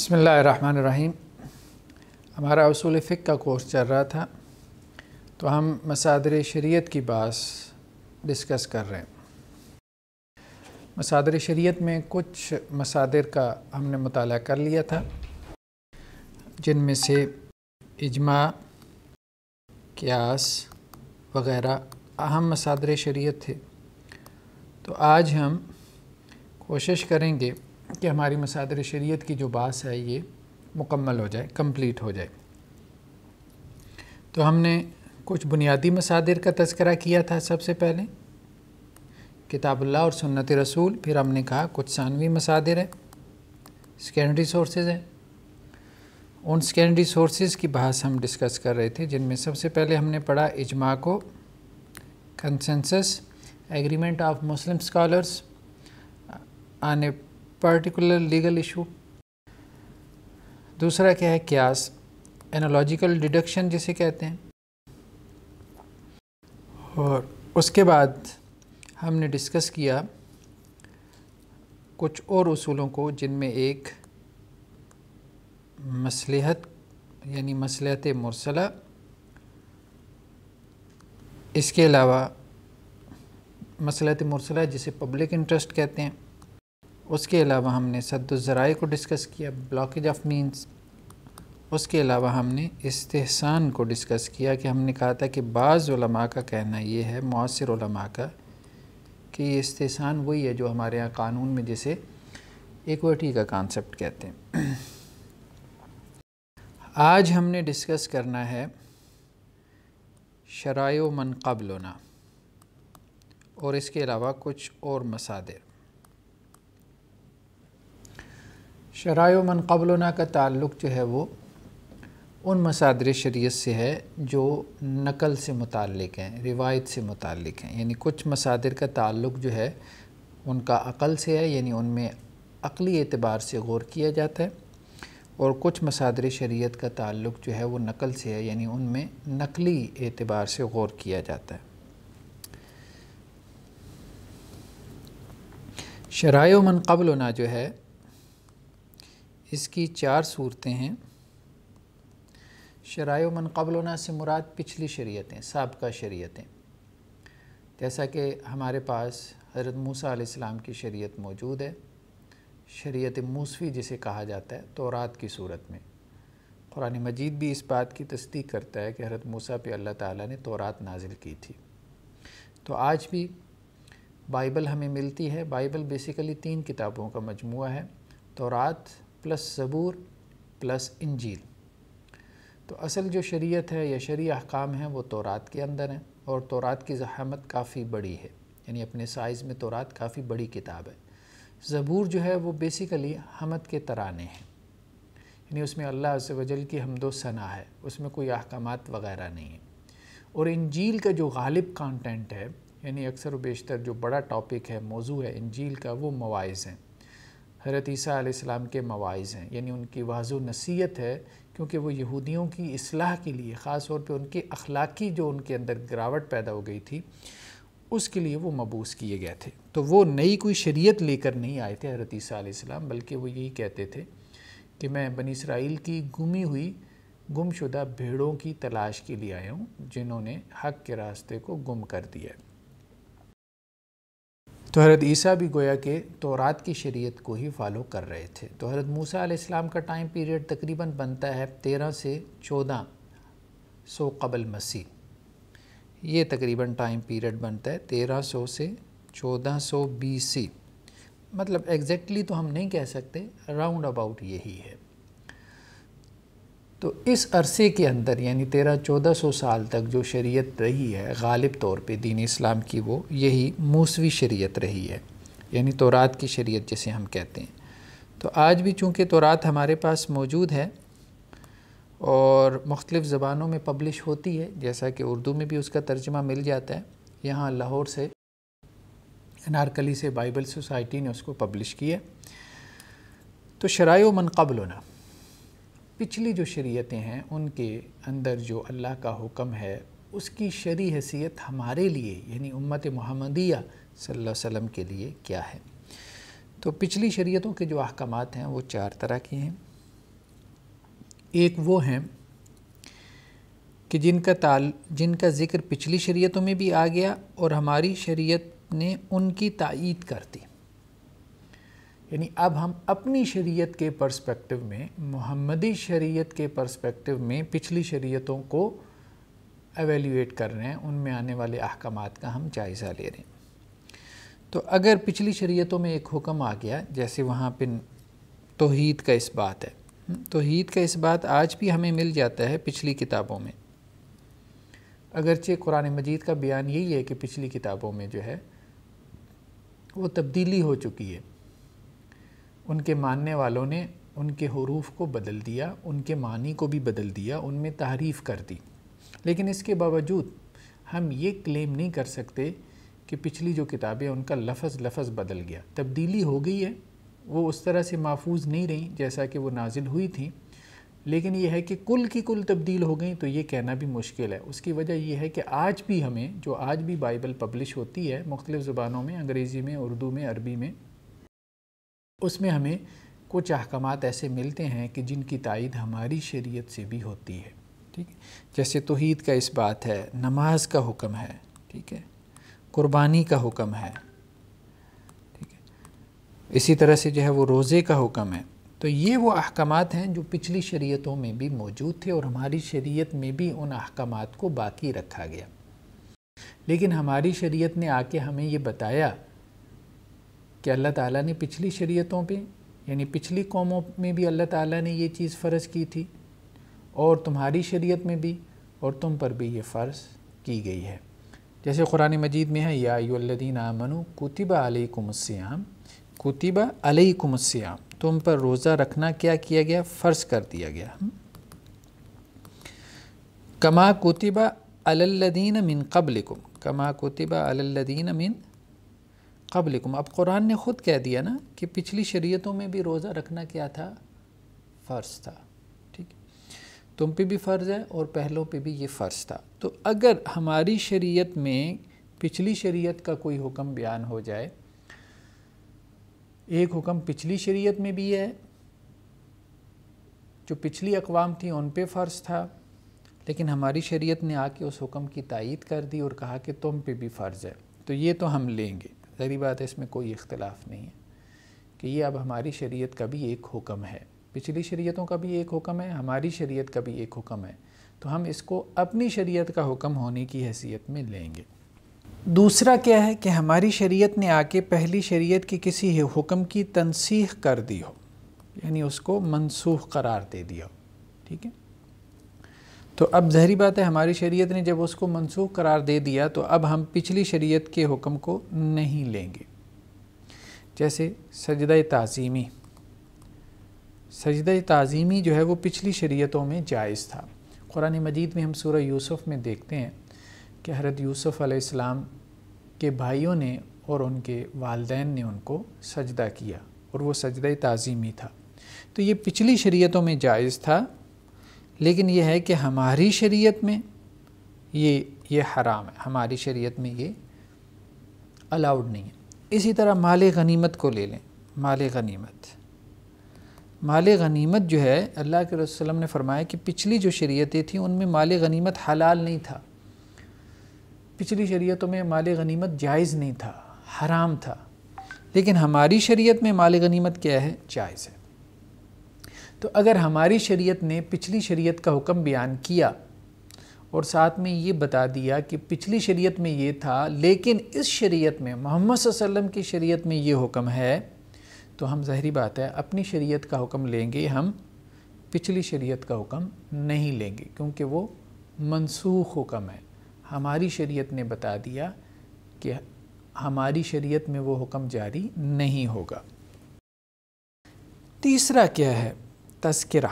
بسم اللہ الرحمن الرحیم۔ ہمارا اصول فقہ کا کورس چل رہا تھا تو ہم مصادر شریعت کی بات ڈسکس کر رہے ہیں۔ مصادر شریعت میں کچھ مصادر کا ہم نے مطالعہ کر لیا تھا جن میں سے اجماع، قیاس وغیرہ اہم مصادر شریعت تھے۔ تو آج ہم کوشش کریں گے کہ ہماری مصادر شریعت کی جو بات ہے یہ مکمل ہو جائے، کمپلیٹ ہو جائے۔ تو ہم نے کچھ بنیادی مصادر کا تذکرہ کیا تھا۔ سب سے پہلے کتاب اللہ اور سنت رسول، پھر ہم نے کہا کچھ ثانوی مصادر ہیں، سیکنڈری سورسز ہیں۔ ان سیکنڈری سورسز کی بحث ہم ڈسکس کر رہے تھے، جن میں سب سے پہلے ہم نے پڑھا اجماع کو، consensus, agreement of Muslim scholars on a particular legal issue. دوسرا کیا ہے؟ قیاس، انالوجیکل ڈیڈکشن جسے کہتے ہیں۔ اور اس کے بعد ہم نے ڈسکس کیا کچھ اور اصولوں کو، جن میں ایک مصلحت یعنی مصلحت مرسلہ، اس کے علاوہ مصلحت مرسلہ جسے پبلک انٹرسٹ کہتے ہیں، اس کے علاوہ ہم نے سد الذرائع کو ڈسکس کیا، بلاکیج آف مینز۔ اس کے علاوہ ہم نے استحسان کو ڈسکس کیا کہ ہم نے کہا تھا کہ بعض علماء کا کہنا یہ ہے، معاصر علماء کا، کہ یہ استحسان وہی ہے جو ہمارے ہاں قانون میں جسے ایکوٹی کا کانسیپٹ کہتے ہیں۔ آج ہم نے ڈسکس کرنا ہے شرائع من قبلنا اور اس کے علاوہ کچھ اور مصادر۔ شرائع من قبلنا کا تعلق جو ہے وہ ان مصادر شریعت سے ہے جو نقل سے متعلق ہیں، روایت سے متعلق ہیں۔ یعنی کچھ مصادر کا تعلق جو ہے ان کا عقل سے ہے، یعنی ان میں عقلی اعتبار سے غور کیا جاتا ہے، اور کچھ مصادر شریعت کا تعلق جو ہے وہ نقل سے ہے، یعنی ان میں نقلی اعتبار سے غور کیا جاتا ہے۔ شرائع من قبلنا جو ہے اس کی 4 صورتیں ہیں۔ شرائع من قبلنا سے مراد پچھلی شریعتیں، سابقہ شریعتیں، جیسا کہ ہمارے پاس حضرت موسیٰ علیہ السلام کی شریعت موجود ہے، شریعت موسوی جسے کہا جاتا ہے، تورات کی صورت میں۔ قرآن مجید بھی اس بات کی تصدیق کرتا ہے کہ حضرت موسیٰ پہ اللہ تعالیٰ نے تورات نازل کی تھی۔ تو آج بھی بائبل ہمیں ملتی ہے۔ بائبل بیسیکلی 3 کتابوں کا مجموعہ ہے، تورات پلس زبور پلس انجیل۔ تو اصل جو شریعت ہے یا شرعی احکام ہیں وہ تورات کے اندر ہیں، اور تورات کی ضخامت کافی بڑی ہے، یعنی اپنے سائز میں تورات کافی بڑی کتاب ہے۔ زبور جو ہے وہ بیسیکلی حمد کے ترانے ہیں، یعنی اس میں اللہ عز و جل کی حمد و ثنا ہے، اس میں کوئی احکامات وغیرہ نہیں ہیں۔ اور انجیل کا جو غالب کانٹینٹ ہے، یعنی اکثر و بیشتر جو بڑا ٹاپک ہے، موضوع ہے انجیل کا، وہ مواعظ ہیں، حضرت عیسیٰ علیہ السلام کے مواعظ ہیں، یعنی ان کی واعظ و نصیحت ہے، کیونکہ وہ یہودیوں کی اصلاح کے لیے، خاص طور پہ ان کے اخلاقی جو ان کے اندر گراوٹ پیدا ہو گئی تھی، اس کے لیے وہ مبعوث کیے گئے تھے۔ تو وہ نئی کوئی شریعت لے کر نہیں آئے تھے حضرت عیسیٰ علیہ السلام، بلکہ وہ یہی کہتے تھے کہ میں بنی اسرائیل کی گمی ہوئی، گم شدہ بھیڑوں کی تلاش کے لیے آیا ہوں، جنہوں نے حق کے راستے کو گم کر دیا ہے۔ تو حضرت عیسیٰ بھی گویا کہ تورات کی شریعت کو ہی فالو کر رہے تھے۔ تو حضرت موسیٰ علیہ السلام کا ٹائم پیریڈ تقریباً بنتا ہے 13 سے 1400 قبل مسیح۔ یہ تقریباً ٹائم پیریڈ بنتا ہے 1300 سے 1400 BC، مطلب ایگزیکٹلی تو ہم نہیں کہہ سکتے، راؤنڈ اباؤٹ یہی ہے۔ تو اس عرصے کے اندر یعنی 1300-1400 سال تک جو شریعت رہی ہے غالب طور پہ دین اسلام کی، وہ یہی موسوی شریعت رہی ہے، یعنی تورات کی شریعت جسے ہم کہتے ہیں۔ تو آج بھی چونکہ تورات ہمارے پاس موجود ہے اور مختلف زبانوں میں پبلش ہوتی ہے، جیسا کہ اردو میں بھی اس کا ترجمہ مل جاتا ہے، یہاں لاہور سے انارکلی سے بائبل سوسائٹی نے اس کو پبلش کیا۔ تو شرائع من قبلنا، پچھلی جو شریعتیں ہیں ان کے اندر جو اللہ کا حکم ہے اس کی شرعی حیثیت ہمارے لیے یعنی امت محمدیہ صلی اللہ علیہ وسلم کے لیے کیا ہے۔ تو پچھلی شریعتوں کے جو احکامات ہیں وہ 4 طرح کے ہیں۔ ایک وہ ہیں کہ جن کا ذکر پچھلی شریعتوں میں بھی آ گیا اور ہماری شریعت نے ان کی تائید کر دی، یعنی اب ہم اپنی شریعت کے پرسپیکٹو میں، محمدی شریعت کے پرسپیکٹو میں پچھلی شریعتوں کو ایویلیویٹ کر رہے ہیں، ان میں آنے والے احکامات کا ہم جائزہ لے رہے ہیں۔ تو اگر پچھلی شریعتوں میں ایک حکم آ گیا، جیسے وہاں پہ توحید کا اس بات ہے، توحید کا اس بات آج بھی ہمیں مل جاتا ہے پچھلی کتابوں میں، اگرچہ قرآن مجید کا بیان یہی ہے کہ پچھلی کتابوں میں جو ہے وہ تبدیلی ہو چکی ہے، ان کے ماننے والوں نے ان کے حروف کو بدل دیا، ان کے معنی کو بھی بدل دیا، ان میں تحریف کر دی، لیکن اس کے باوجود ہم یہ کلیم نہیں کر سکتے کہ پچھلی جو کتابیں ان کا لفظ بدل گیا، تبدیلی ہو گئی ہے، وہ اس طرح سے محفوظ نہیں رہیں جیسا کہ وہ نازل ہوئی تھیں، لیکن یہ ہے کہ کل کی کل تبدیل ہو گئیں تو یہ کہنا بھی مشکل ہے۔ اس کی وجہ یہ ہے کہ آج بھی ہمیں، جو آج بھی بائبل پبلش ہوتی ہے مختلف زبانوں میں، انگریزی میں، اردو میں، عربی میں، اس میں ہمیں کچھ احکامات ایسے ملتے ہیں کہ جن کی تائید ہماری شریعت سے بھی ہوتی ہے، ٹھیک ہے، جیسے توحید کا اس بات ہے، نماز کا حکم ہے، ٹھیک ہے، قربانی کا حکم ہے، ٹھیک ہے، اسی طرح سے جو ہے وہ روزے کا حکم ہے۔ تو یہ وہ احکامات ہیں جو پچھلی شریعتوں میں بھی موجود تھے اور ہماری شریعت میں بھی ان احکامات کو باقی رکھا گیا، لیکن ہماری شریعت نے آ کے ہمیں یہ بتایا کہ اللہ تعالیٰ نے پچھلی شریعتوں پہ، یعنی پچھلی قوموں میں بھی اللہ تعالیٰ نے یہ چیز فرض کی تھی، اور تمہاری شریعت میں بھی، اور تم پر بھی یہ فرض کی گئی ہے۔ جیسے قرآن مجید میں ہے، یا ایھا الذین آمنوا کتب علیکم الصیام، کتب علیکم الصیام، تم پر روزہ رکھنا کیا کیا گیا؟ فرض کر دیا گیا۔ کما کتب علی الذین من قبلکم، کما کتب علی الذین من قبلکم، اب قرآن نے خود کہہ دیا نا کہ پچھلی شریعتوں میں بھی روزہ رکھنا کیا تھا؟ فرض تھا، ٹھیک، تم پہ بھی فرض ہے اور پہلوں پہ بھی یہ فرض تھا۔ تو اگر ہماری شریعت میں پچھلی شریعت کا کوئی حکم بیان ہو جائے، ایک حکم پچھلی شریعت میں بھی ہے جو پچھلی اقوام تھیں ان پہ فرض تھا، لیکن ہماری شریعت نے آ کے اس حکم کی تائید کر دی اور کہا کہ تم پہ بھی فرض ہے، تو یہ تو ہم لیں گے، ظاہری بات ہے، اس میں کوئی اختلاف نہیں ہے کہ یہ اب ہماری شریعت کا بھی ایک حکم ہے، پچھلی شریعتوں کا بھی ایک حکم ہے، ہماری شریعت کا بھی ایک حکم ہے، تو ہم اس کو اپنی شریعت کا حکم ہونے کی حیثیت میں لیں گے۔ دوسرا کیا ہے کہ ہماری شریعت نے آ کے پہلی شریعت کے کسی حکم کی تنسیخ کر دی ہو، یعنی اس کو منسوخ قرار دے دیا ہو، ٹھیک ہے، تو اب ظاہری بات ہے ہماری شریعت نے جب اس کو منسوخ قرار دے دیا تو اب ہم پچھلی شریعت کے حکم کو نہیں لیں گے۔ جیسے سجدہ تعظیمی، سجدہ تعظیمی جو ہے وہ پچھلی شریعتوں میں جائز تھا۔ قرآن مجید میں ہم سورہ یوسف میں دیکھتے ہیں کہ حضرت یوسف علیہ السلام کے بھائیوں نے اور ان کے والدین نے ان کو سجدہ کیا اور وہ سجدہ تعظیمی تھا، تو یہ پچھلی شریعتوں میں جائز تھا، لیکن یہ ہے کہ ہماری شریعت میں یہ حرام ہے، ہماری شریعت میں یہ الاؤڈ نہیں ہے۔ اسی طرح مال غنیمت کو لے لیں، مال غنیمت جو ہے اللہ کے رسول صلی اللہ علیہ وسلم نے فرمایا کہ پچھلی جو شریعتیں تھیں ان میں مال غنیمت حلال نہیں تھا، پچھلی شریعتوں میں مال غنیمت جائز نہیں تھا، حرام تھا، لیکن ہماری شریعت میں مال غنیمت کیا ہے؟ جائز ہے۔ تو اگر ہماری شریعت نے پچھلی شریعت کا حکم بیان کیا اور ساتھ میں یہ بتا دیا کہ پچھلی شریعت میں یہ تھا لیکن اس شریعت میں محمد صلی اللہ علیہ وسلم کی شریعت میں یہ حکم ہے، تو ہم ظاہری بات ہے اپنی شریعت کا حکم لیں گے، ہم پچھلی شریعت کا حکم نہیں لیں گے، کیونکہ وہ منسوخ حکم ہے۔ ہماری شریعت نے بتا دیا کہ ہماری شریعت میں وہ حکم جاری نہیں ہوگا۔ تیسرا کیا ہے؟ تذکرہ،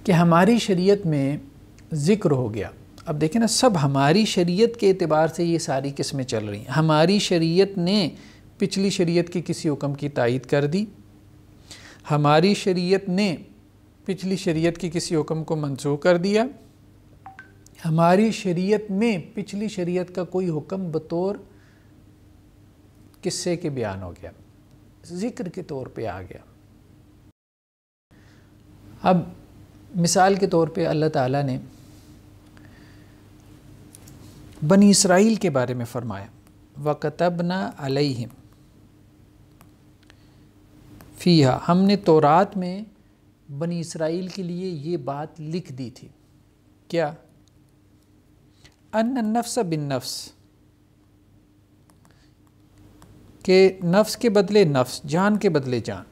کہ ہماری شریعت میں ذکر ہو گیا۔ اب دیکھیں نا، سب ہماری شریعت کے اعتبار سے یہ ساری قسمیں چل رہی ہیں۔ ہماری شریعت نے پچھلی شریعت کے کسی حکم کی تائید کر دی، ہماری شریعت نے پچھلی شریعت کے کسی حکم کو منسوخ کر دیا، ہماری شریعت میں پچھلی شریعت کا کوئی حکم بطور قصے کے بیان ہو گیا، ذکر کے طور پہ آ گیا، اب مثال کے طور پہ اللہ تعالیٰ نے بنی اسرائیل کے بارے میں فرمایا وَكَتَبْنَا عَلَيْهِمْ فِيهَا، ہم نے تورات میں بنی اسرائیل کے لیے یہ بات لکھ دی تھی، کیا؟ ان النفس بالنفس، کہ نفس کے بدلے نفس، جان کے بدلے جان،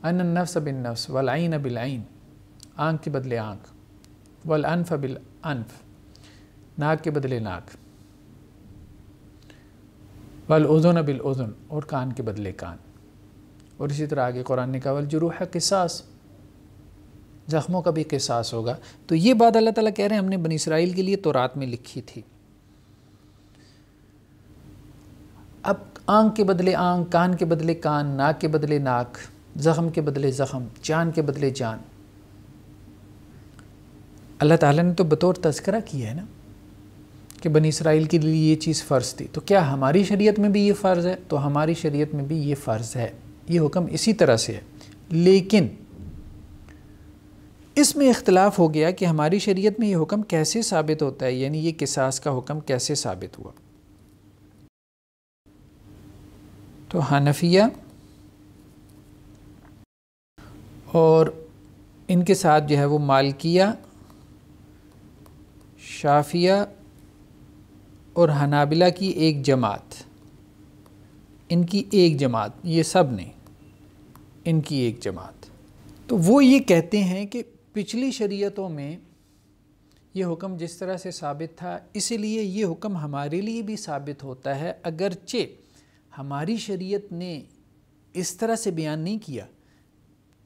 ان النفس بالنفس والعین بالعین، آنکھ کے بدلے آنکھ، والانف بالانف، ناک کے بدلے ناک، والاذن بالاذن، اور کان کے بدلے کان، اور اسی طرح آگے قرآن نے کہا والجروح قصاص، زخموں کا بھی قصاص ہوگا۔ تو یہ بات اللہ تعالیٰ کہہ رہے ہیں ہم نے بنی اسرائیل کے لیے تورات میں لکھی تھی۔ اب آنکھ کے بدلے آنکھ، کان کے بدلے کان، ناک کے بدلے ناک، زخم کے بدلے زخم، جان کے بدلے جان، اللہ تعالیٰ نے تو بطور تذکرہ کیا ہے نا کہ بنی اسرائیل کے لیے یہ چیز فرض تھی، تو کیا ہماری شریعت میں بھی یہ فرض ہے؟ تو ہماری شریعت میں بھی یہ فرض ہے، یہ حکم اسی طرح سے ہے، لیکن اس میں اختلاف ہو گیا کہ ہماری شریعت میں یہ حکم کیسے ثابت ہوتا ہے، یعنی یہ قصاص کا حکم کیسے ثابت ہوا۔ تو حنفیہ اور ان کے ساتھ جو ہے وہ مالکیہ، شافعیہ اور حنابلہ کی ایک جماعت، ان کی ایک جماعت، یہ سب نہیں، ان کی ایک جماعت، تو وہ یہ کہتے ہیں کہ پچھلی شریعتوں میں یہ حکم جس طرح سے ثابت تھا، اسی لیے یہ حکم ہمارے لیے بھی ثابت ہوتا ہے، اگرچہ ہماری شریعت نے اس طرح سے بیان نہیں کیا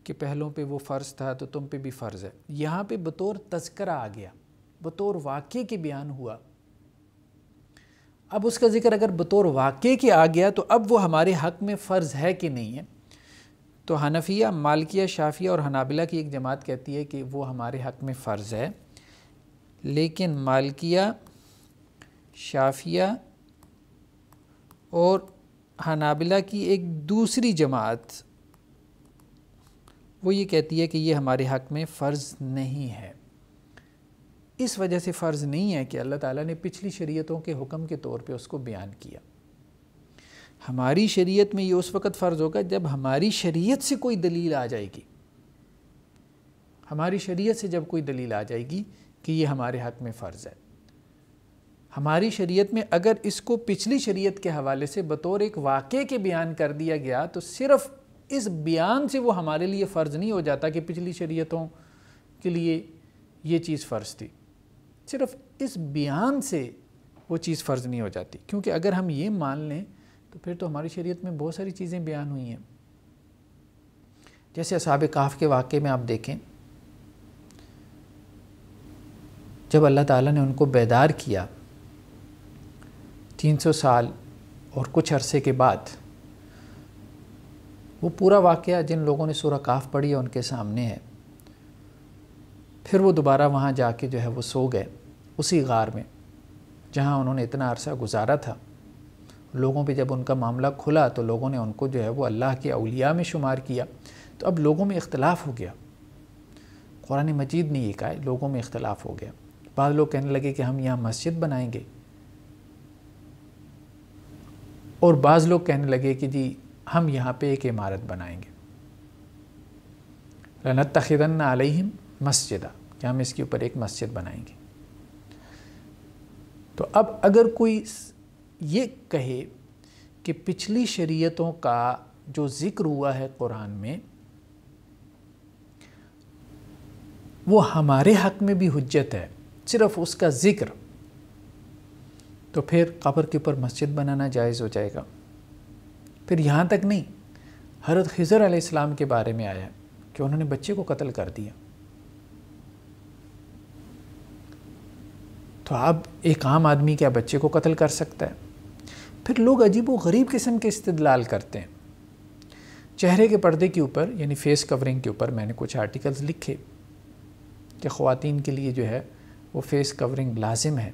کہ پہلوں پہ وہ فرض تھا تو تم پہ بھی فرض ہے، یہاں پہ بطور تذکرہ آ گیا، بطور واقعے کے بیان ہوا۔ اب اس کا ذکر اگر بطور واقعے کے آ گیا تو اب وہ ہمارے حق میں فرض ہے کہ نہیں ہے؟ تو حنفیہ، مالکیہ، شافعیہ اور حنابلہ کی ایک جماعت کہتی ہے کہ وہ ہمارے حق میں فرض ہے، لیکن مالکیہ، شافعیہ اور حنابلہ کی ایک دوسری جماعت وہ یہ کہتی ہے کہ یہ ہمارے حق میں فرض نہیں ہے۔ اس وجہ سے فرض نہیں ہے کہ اللہ تعالیٰ نے پچھلی شریعتوں کے حکم کے طور پہ اس کو بیان کیا۔ ہماری شریعت میں یہ اس وقت فرض ہوگا جب ہماری شریعت سے کوئی دلیل آ جائے گی، ہماری شریعت سے جب کوئی دلیل آ جائے گی کہ یہ ہمارے حق میں فرض ہے۔ ہماری شریعت میں اگر اس کو پچھلی شریعت کے حوالے سے بطور ایک واقعے کے بیان کر دیا گیا تو صرف اس بیان سے وہ ہمارے لیے فرض نہیں ہو جاتا کہ پچھلی شریعتوں کے لیے یہ چیز فرض تھی، صرف اس بیان سے وہ چیز فرض نہیں ہو جاتی، کیونکہ اگر ہم یہ مان لیں تو پھر تو ہماری شریعت میں بہت ساری چیزیں بیان ہوئی ہیں۔ جیسے اصحاب کہف کے واقعے میں آپ دیکھیں، جب اللہ تعالیٰ نے ان کو بیدار کیا 300 سال اور کچھ عرصے کے بعد، وہ پورا واقعہ جن لوگوں نے سورہ کہف پڑھی ہے ان کے سامنے ہے، پھر وہ دوبارہ وہاں جا کے جو ہے وہ سو گئے اسی غار میں جہاں انہوں نے اتنا عرصہ گزارا تھا۔ لوگوں پہ جب ان کا معاملہ کھلا تو لوگوں نے ان کو جو ہے وہ اللہ کے اولیاء میں شمار کیا، تو اب لوگوں میں اختلاف ہو گیا۔ قرآن مجید نے یہ کہا ہے، لوگوں میں اختلاف ہو گیا۔ بعض لوگ کہنے لگے کہ ہم یہاں مسجد بنائیں گے، اور بعض لوگ کہنے لگے کہ جی ہم یہاں پہ ایک عمارت بنائیں گے، لَنَتَّخِذَنَّ عَلَيْهِمْ مَسْجِدًا، کہ ہم اس کے اوپر ایک مسجد بنائیں گے۔ تو اب اگر کوئی یہ کہے کہ پچھلی شریعتوں کا جو ذکر ہوا ہے قرآن میں وہ ہمارے حق میں بھی حجت ہے، صرف اس کا ذکر، تو پھر قبر کے اوپر مسجد بنانا جائز ہو جائے گا۔ پھر یہاں تک نہیں، حضرت خضر علیہ السلام کے بارے میں آیا کہ انہوں نے بچے کو قتل کر دیا، تو اب ایک عام آدمی کیا بچے کو قتل کر سکتا ہے؟ پھر لوگ عجیب و غریب قسم کے استدلال کرتے ہیں۔ چہرے کے پردے کے اوپر یعنی فیس کورنگ کے اوپر میں نے کچھ آرٹیکلز لکھے کہ خواتین کے لیے جو ہے وہ فیس کورنگ لازم ہے،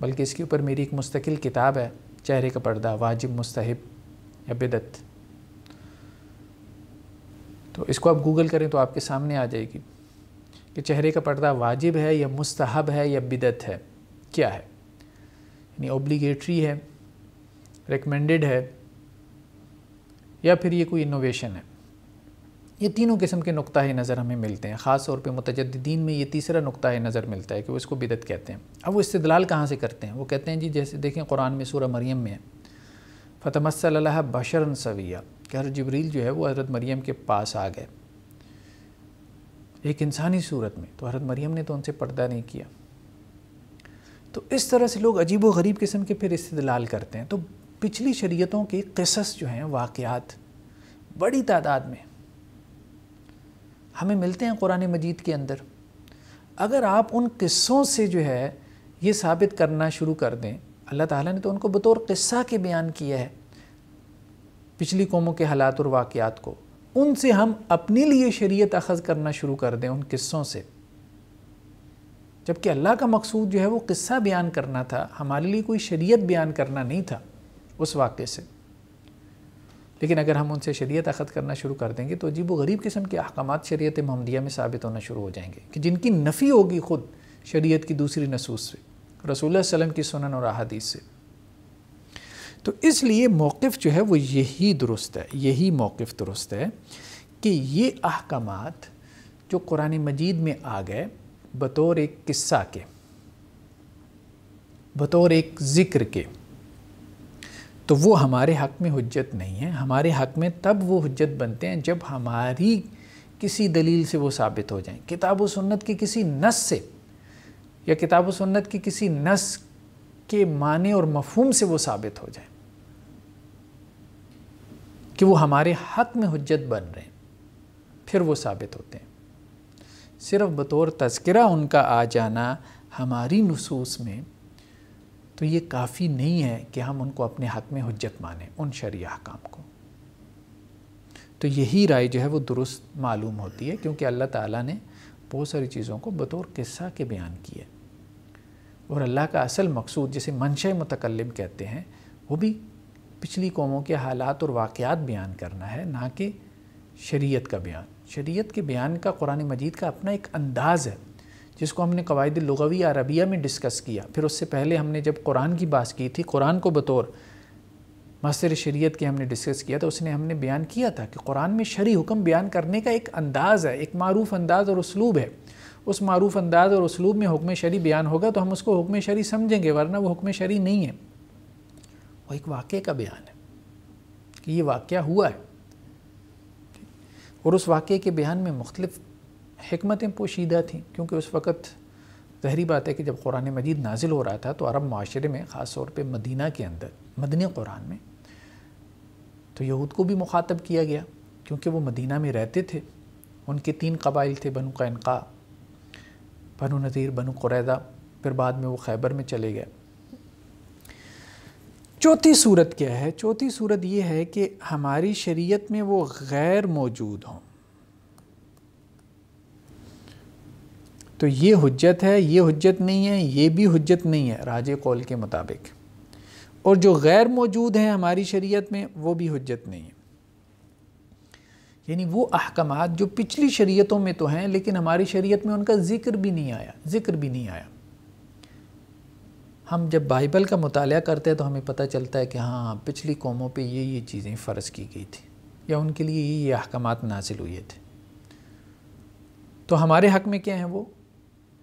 بلکہ اس کے اوپر میری ایک مستقل کتاب ہے، چہرے کا پردہ واجب، مستحب یا بدعت۔ تو اس کو آپ گوگل کریں تو آپ کے سامنے آ جائے گی کہ چہرے کا پردہ واجب ہے یا مستحب ہے یا بدعت ہے، کیا ہے، یعنی اوبلیگیٹری ہے، ریکمینڈڈ ہے، یا پھر یہ کوئی انوویشن ہے۔ یہ تینوں قسم کے نقطہ نظر ہمیں ملتے ہیں، خاص طور پہ متجددین میں یہ تیسرا نقطہ نظر ملتا ہے کہ وہ اس کو بدعت کہتے ہیں۔ اب وہ استدلال کہاں سے کرتے ہیں؟ وہ کہتے ہیں جی جیسے دیکھیں قرآن میں سورہ مریم میں ہے فَتَمَثَّلَ لَهَا بَشَرًا سَوِيًّا، کہ حضرت جبریل جو ہے وہ حضرت مریم کے پاس آ گئے ایک انسانی صورت میں، تو حضرت مریم نے تو ان سے پردہ نہیں کیا۔ تو اس طرح سے لوگ عجیب و غریب قسم کے پھر استدلال کرتے ہیں۔ تو پچھلی شریعتوں کے قصص جو ہیں، واقعات بڑی تعداد میں ہمیں ملتے ہیں قرآن مجید کے اندر۔ اگر آپ ان قصوں سے جو ہے یہ ثابت کرنا شروع کر دیں، اللہ تعالیٰ نے تو ان کو بطور قصہ کے بیان کیا ہے، پچھلی قوموں کے حالات اور واقعات کو، ان سے ہم اپنے لیے شریعت اخذ کرنا شروع کر دیں ان قصوں سے، جبکہ اللہ کا مقصود جو ہے وہ قصہ بیان کرنا تھا، ہمارے لیے کوئی شریعت بیان کرنا نہیں تھا اس واقعے سے۔ لیکن اگر ہم ان سے شریعت اخذ کرنا شروع کر دیں گے تو عجیب و غریب قسم کے احکامات شریعت محمدیہ میں ثابت ہونا شروع ہو جائیں گے کہ جن کی نفی ہوگی خود شریعت کی دوسری نصوص سے، رسول اللہ صلی اللہ علیہ وسلم کی سنن اور احادیث سے۔ تو اس لیے موقف جو ہے وہ یہی درست ہے، یہی موقف درست ہے کہ یہ احکامات جو قرآن مجید میں آ گئے بطور ایک قصہ کے، بطور ایک ذکر کے، تو وہ ہمارے حق میں حجت نہیں ہے۔ ہمارے حق میں تب وہ حجت بنتے ہیں جب ہماری کسی دلیل سے وہ ثابت ہو جائیں، کتاب و سنت کے کسی نص سے، یا کتاب و سنت کی کسی نص کے معنی اور مفہوم سے وہ ثابت ہو جائیں کہ وہ ہمارے حق میں حجت بن رہے ہیں، پھر وہ ثابت ہوتے ہیں۔ صرف بطور تذکرہ ان کا آ جانا ہماری نصوص میں تو یہ کافی نہیں ہے کہ ہم ان کو اپنے حق میں حجت مانیں، ان شرعی احکام کو۔ تو یہی رائے جو ہے وہ درست معلوم ہوتی ہے، کیونکہ اللہ تعالیٰ نے بہت ساری چیزوں کو بطور قصہ کے بیان کیا، اور اللہ کا اصل مقصود جسے منشأ متکلم کہتے ہیں وہ بھی پچھلی قوموں کے حالات اور واقعات بیان کرنا ہے، نہ کہ شریعت کا بیان۔ شریعت کے بیان کا قرآن مجید کا اپنا ایک انداز ہے جس کو ہم نے قواعد اللغویہ عربیہ میں ڈسکس کیا۔ پھر اس سے پہلے ہم نے جب قرآن کی بات کی تھی، قرآن کو بطور مصدر شریعت کے ہم نے ڈسکس کیا تھا، اس نے ہم نے بیان کیا تھا کہ قرآن میں شرعی حکم بیان کرنے کا ایک انداز ہے، ایک معروف انداز اور اسلوب ہے۔ اس معروف انداز اور اسلوب میں حکم شرعی بیان ہوگا تو ہم اس کو حکم شرعی سمجھیں گے، ورنہ وہ حکم شرعی نہیں ہے، وہ ایک واقعے کا بیان ہے کہ یہ واقعہ ہوا ہے، اور اس واقعے کے بیان میں مختلف حکمتیں پوشیدہ تھیں، کیونکہ اس وقت ظاہری بات ہے کہ جب قرآن مجید نازل ہو رہا تھا تو عرب معاشرے میں، خاص طور پہ مدینہ کے اندر، مدنی قرآن میں، تو یہود کو بھی مخاطب کیا گیا کیونکہ وہ مدینہ میں رہتے تھے۔ ان کے 3 قبائل تھے، بنو قینقاع، بنو نذیر، بنو قریظہ، پھر بعد میں وہ خیبر میں چلے گئے۔ چوتھی صورت کیا ہے؟ چوتھی صورت یہ ہے کہ ہماری شریعت میں وہ غیر موجود ہوں، تو یہ حجت ہے، یہ حجت نہیں ہے، یہ بھی حجت نہیں ہے راجح قول کے مطابق، اور جو غیر موجود ہیں ہماری شریعت میں وہ بھی حجت نہیں ہے۔ یعنی وہ احکامات جو پچھلی شریعتوں میں تو ہیں لیکن ہماری شریعت میں ان کا ذکر بھی نہیں آیا۔ ہم جب بائبل کا مطالعہ کرتے ہیں تو ہمیں پتہ چلتا ہے کہ ہاں پچھلی قوموں پہ یہ چیزیں فرض کی گئی تھی، یا ان کے لیے یہ احکامات نازل ہوئے تھے، تو ہمارے حق میں کیا ہیں وہ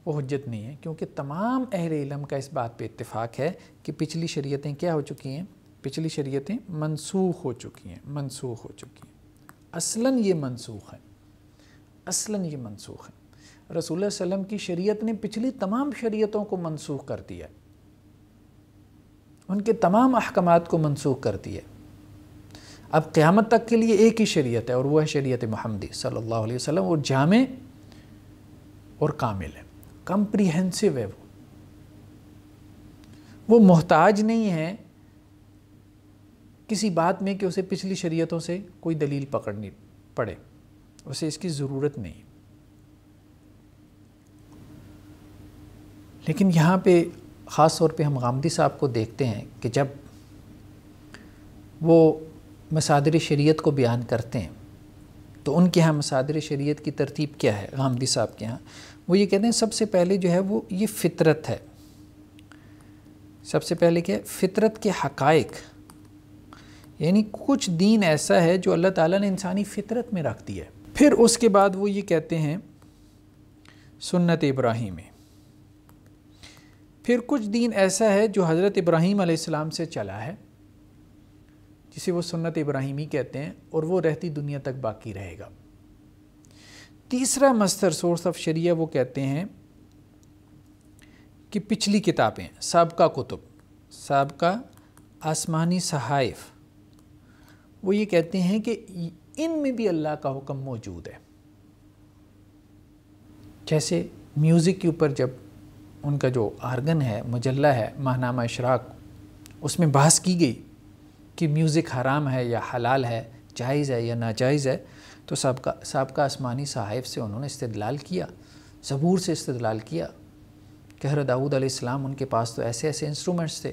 حجت نہیں ہے، کیونکہ تمام اہل علم کا اس بات پہ اتفاق ہے کہ پچھلی شریعتیں کیا ہو چکی ہیں؟ پچھلی شریعتیں منسوخ ہو چکی ہیں۔ اصلاً یہ منسوخ ہے، رسول اللہ صلی اللہ علیہ وسلم کی شریعت نے پچھلی تمام شریعتوں کو منسوخ کر دیا، ان کے تمام احکامات کو منسوخ کر دیا۔ اب قیامت تک کے لیے ایک ہی شریعت ہے، اور وہ ہے شریعت محمدی صلی اللہ علیہ وسلم، اور جامع اور کامل ہے، کمپریہنسو ہے، وہ محتاج نہیں ہے کسی بات میں کہ اسے پچھلی شریعتوں سے کوئی دلیل پکڑنی پڑے، اسے اس کی ضرورت نہیں۔ لیکن یہاں پہ خاص طور پہ ہم غامدی صاحب کو دیکھتے ہیں کہ جب وہ مصادر شریعت کو بیان کرتے ہیں تو ان کے یہاں مصادر شریعت کی ترتیب کیا ہے غامدی صاحب کے یہاں؟ وہ یہ کہتے ہیں سب سے پہلے جو ہے وہ یہ فطرت ہے. سب سے پہلے کیا ہے؟ فطرت کے حقائق، یعنی کچھ دین ایسا ہے جو اللہ تعالیٰ نے انسانی فطرت میں رکھ دیا ہے. پھر اس کے بعد وہ یہ کہتے ہیں سنت ابراہیمی. پھر کچھ دین ایسا ہے جو حضرت ابراہیم علیہ السلام سے چلا ہے، جسے وہ سنت ابراہیمی کہتے ہیں، اور وہ رہتی دنیا تک باقی رہے گا. تیسرا مصدر سورس آف شریعہ وہ کہتے ہیں کہ پچھلی کتابیں، سابقہ کتب، سابقہ آسمانی صحائف، وہ یہ کہتے ہیں کہ ان میں بھی اللہ کا حکم موجود ہے. جیسے میوزک کے اوپر جب ان کا جو آرگن ہے، مجلہ ہے ماہنامہ اشراق، اس میں بحث کی گئی کہ میوزک حرام ہے یا حلال ہے، جائز ہے یا ناجائز ہے، تو سابقہ آسمانی صحائف سے انہوں نے استدلال کیا، زبور سے استدلال کیا کہ حضرت داؤد علیہ السلام ان کے پاس تو ایسے ایسے انسٹرومنٹس تھے،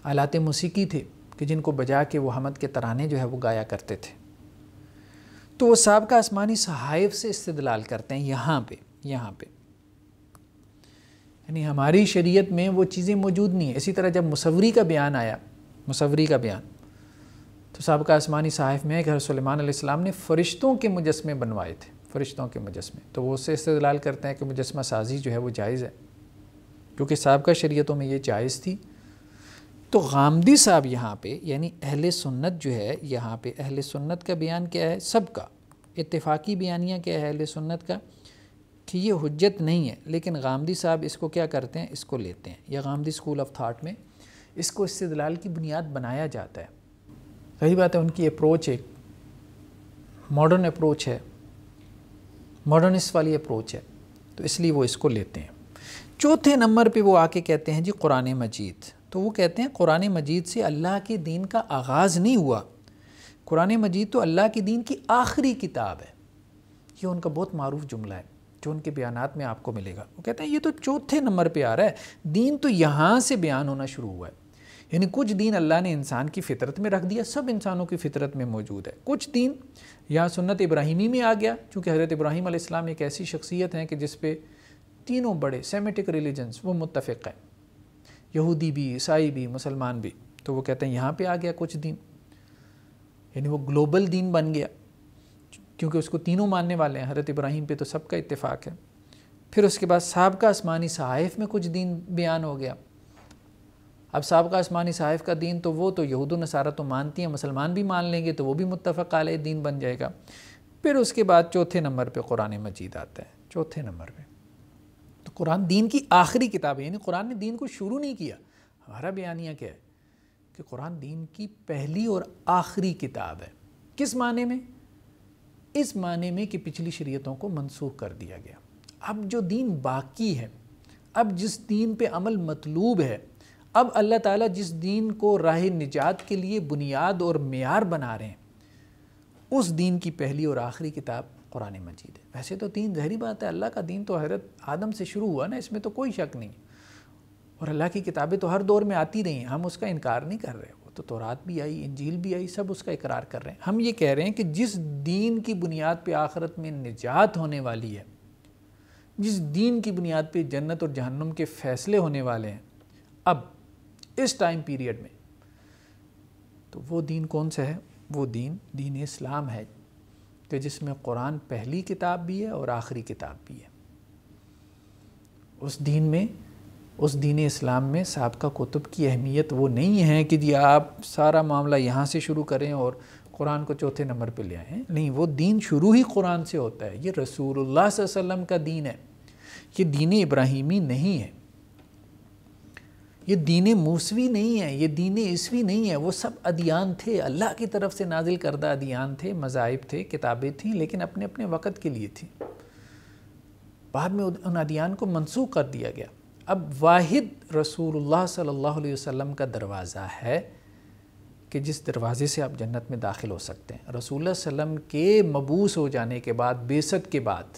آلات موسیقی تھے کہ جن کو بجا کے وہ حمد کے ترانے جو ہے وہ گایا کرتے تھے. تو وہ سابقہ آسمانی صحائف سے استدلال کرتے ہیں یہاں پہ. یعنی ہماری شریعت میں وہ چیزیں موجود نہیں ہیں. اسی طرح جب مصوری کا بیان آیا، مصوری کا بیان، تو سابقہ آسمانی صحائف میں ہے کہ حضرت سلیمان علیہ السلام نے فرشتوں کے مجسمے بنوائے تھے، فرشتوں کے مجسمے. تو وہ اس سے استدلال کرتے ہیں کہ مجسمہ سازی جو ہے وہ جائز ہے، کیونکہ سابقہ شریعتوں میں یہ جائز تھی. تو غامدی صاحب یہاں پہ، یعنی اہل سنت جو ہے، یہاں پہ اہل سنت کا بیان کیا ہے؟ سب کا اتفاقی بیانیہ کیا ہے اہل سنت کا؟ کہ یہ حجت نہیں ہے. لیکن غامدی صاحب اس کو کیا کرتے ہیں؟ اس کو لیتے ہیں، یا غامدی اسکول آف تھاٹ میں اس کو استدلال کی بنیاد بنایا جاتا ہے. صحیح بات ہے، ان کی اپروچ ایک ماڈرن اپروچ ہے، ماڈرنسٹ والی اپروچ ہے، تو اس لیے وہ اس کو لیتے ہیں. چوتھے نمبر پہ وہ آ کے کہتے ہیں جی قرآن مجید. تو وہ کہتے ہیں قرآن مجید سے اللہ کے دین کا آغاز نہیں ہوا، قرآن مجید تو اللہ کے دین کی آخری کتاب ہے. یہ ان کا بہت معروف جملہ ہے جو ان کے بیانات میں آپ کو ملے گا. وہ کہتے ہیں یہ تو چوتھے نمبر پہ آ رہا ہے، دین تو یہاں سے بیان ہونا شروع ہوا ہے. یعنی کچھ دین اللہ نے انسان کی فطرت میں رکھ دیا، سب انسانوں کی فطرت میں موجود ہے. کچھ دین یہاں سنت ابراہیمی میں آ گیا، چونکہ حضرت ابراہیم علیہ السلام ایک ایسی شخصیت ہیں کہ جس پہ تینوں بڑے سیمیٹک ریلیجنز وہ متفق ہیں، یہودی بھی، عیسائی بھی، مسلمان بھی. تو وہ کہتے ہیں یہاں پہ آ گیا کچھ دین، یعنی وہ گلوبل دین بن گیا، کیونکہ اس کو تینوں ماننے والے ہیں. حضرت ابراہیم پہ تو سب کا اتفاق ہے. پھر اس کے بعد سابقہ آسمانی صحائف میں کچھ دین بیان ہو گیا. اب سابقہ آسمانی صحائف کا دین تو وہ تو یہود و نصارہ تو مانتی ہیں، مسلمان بھی مان لیں گے تو وہ بھی متفق علیہ دین بن جائے گا. پھر اس کے بعد چوتھے نمبر پہ قرآن مجید آتا ہے، چوتھے نمبر پہ. تو قرآن دین کی آخری کتاب ہے، یعنی قرآن نے دین کو شروع نہیں کیا. ہمارا بیانیہ کیا ہے کہ قرآن دین کی پہلی اور آخری کتاب ہے. کس معنی میں؟ اس معنی میں کہ پچھلی شریعتوں کو منسوخ کر دیا گیا. اب جو دین باقی ہے، اب جس دین پہ عمل مطلوب ہے، اب اللہ تعالیٰ جس دین کو راہ نجات کے لیے بنیاد اور معیار بنا رہے ہیں، اس دین کی پہلی اور آخری کتاب قرآن مجید ہے. ویسے تو دین ظاہری بات ہے، اللہ کا دین تو حضرت آدم سے شروع ہوا نا، اس میں تو کوئی شک نہیں. اور اللہ کی کتابیں تو ہر دور میں آتی رہی ہیں، ہم اس کا انکار نہیں کر رہے. وہ تو تورات بھی آئی، انجیل بھی آئی، سب اس کا اقرار کر رہے ہیں. ہم یہ کہہ رہے ہیں کہ جس دین کی بنیاد پہ آخرت میں نجات ہونے والی ہے، جس دین کی بنیاد پہ جنت اور جہنم کے فیصلے ہونے والے ہیں اب اس ٹائم پیریڈ میں، تو وہ دین کون سا ہے؟ وہ دین اسلام ہے، کہ جس میں قرآن پہلی کتاب بھی ہے اور آخری کتاب بھی ہے. اس دین اسلام میں سابقہ کتب کی اہمیت وہ نہیں ہے کہ جی آپ سارا معاملہ یہاں سے شروع کریں اور قرآن کو چوتھے نمبر پہ لے آئیں. نہیں، وہ دین شروع ہی قرآن سے ہوتا ہے. یہ رسول اللہ صلی اللہ علیہ وسلم کا دین ہے، یہ دین ابراہیمی نہیں ہے، یہ دین موسوی نہیں ہے، یہ دین عیسوی نہیں ہے. وہ سب ادیان تھے، اللہ کی طرف سے نازل کردہ ادیان تھے، مذاہب تھے، کتابیں تھیں، لیکن اپنے اپنے وقت کے لیے تھیں. بعد میں ان ادیان کو منسوخ کر دیا گیا. اب واحد رسول اللہ صلی اللہ علیہ وسلم کا دروازہ ہے کہ جس دروازے سے آپ جنت میں داخل ہو سکتے ہیں. رسول اللہ صلی اللہ علیہ وسلم کے مبعوث ہو جانے کے بعد، بعثت کے بعد،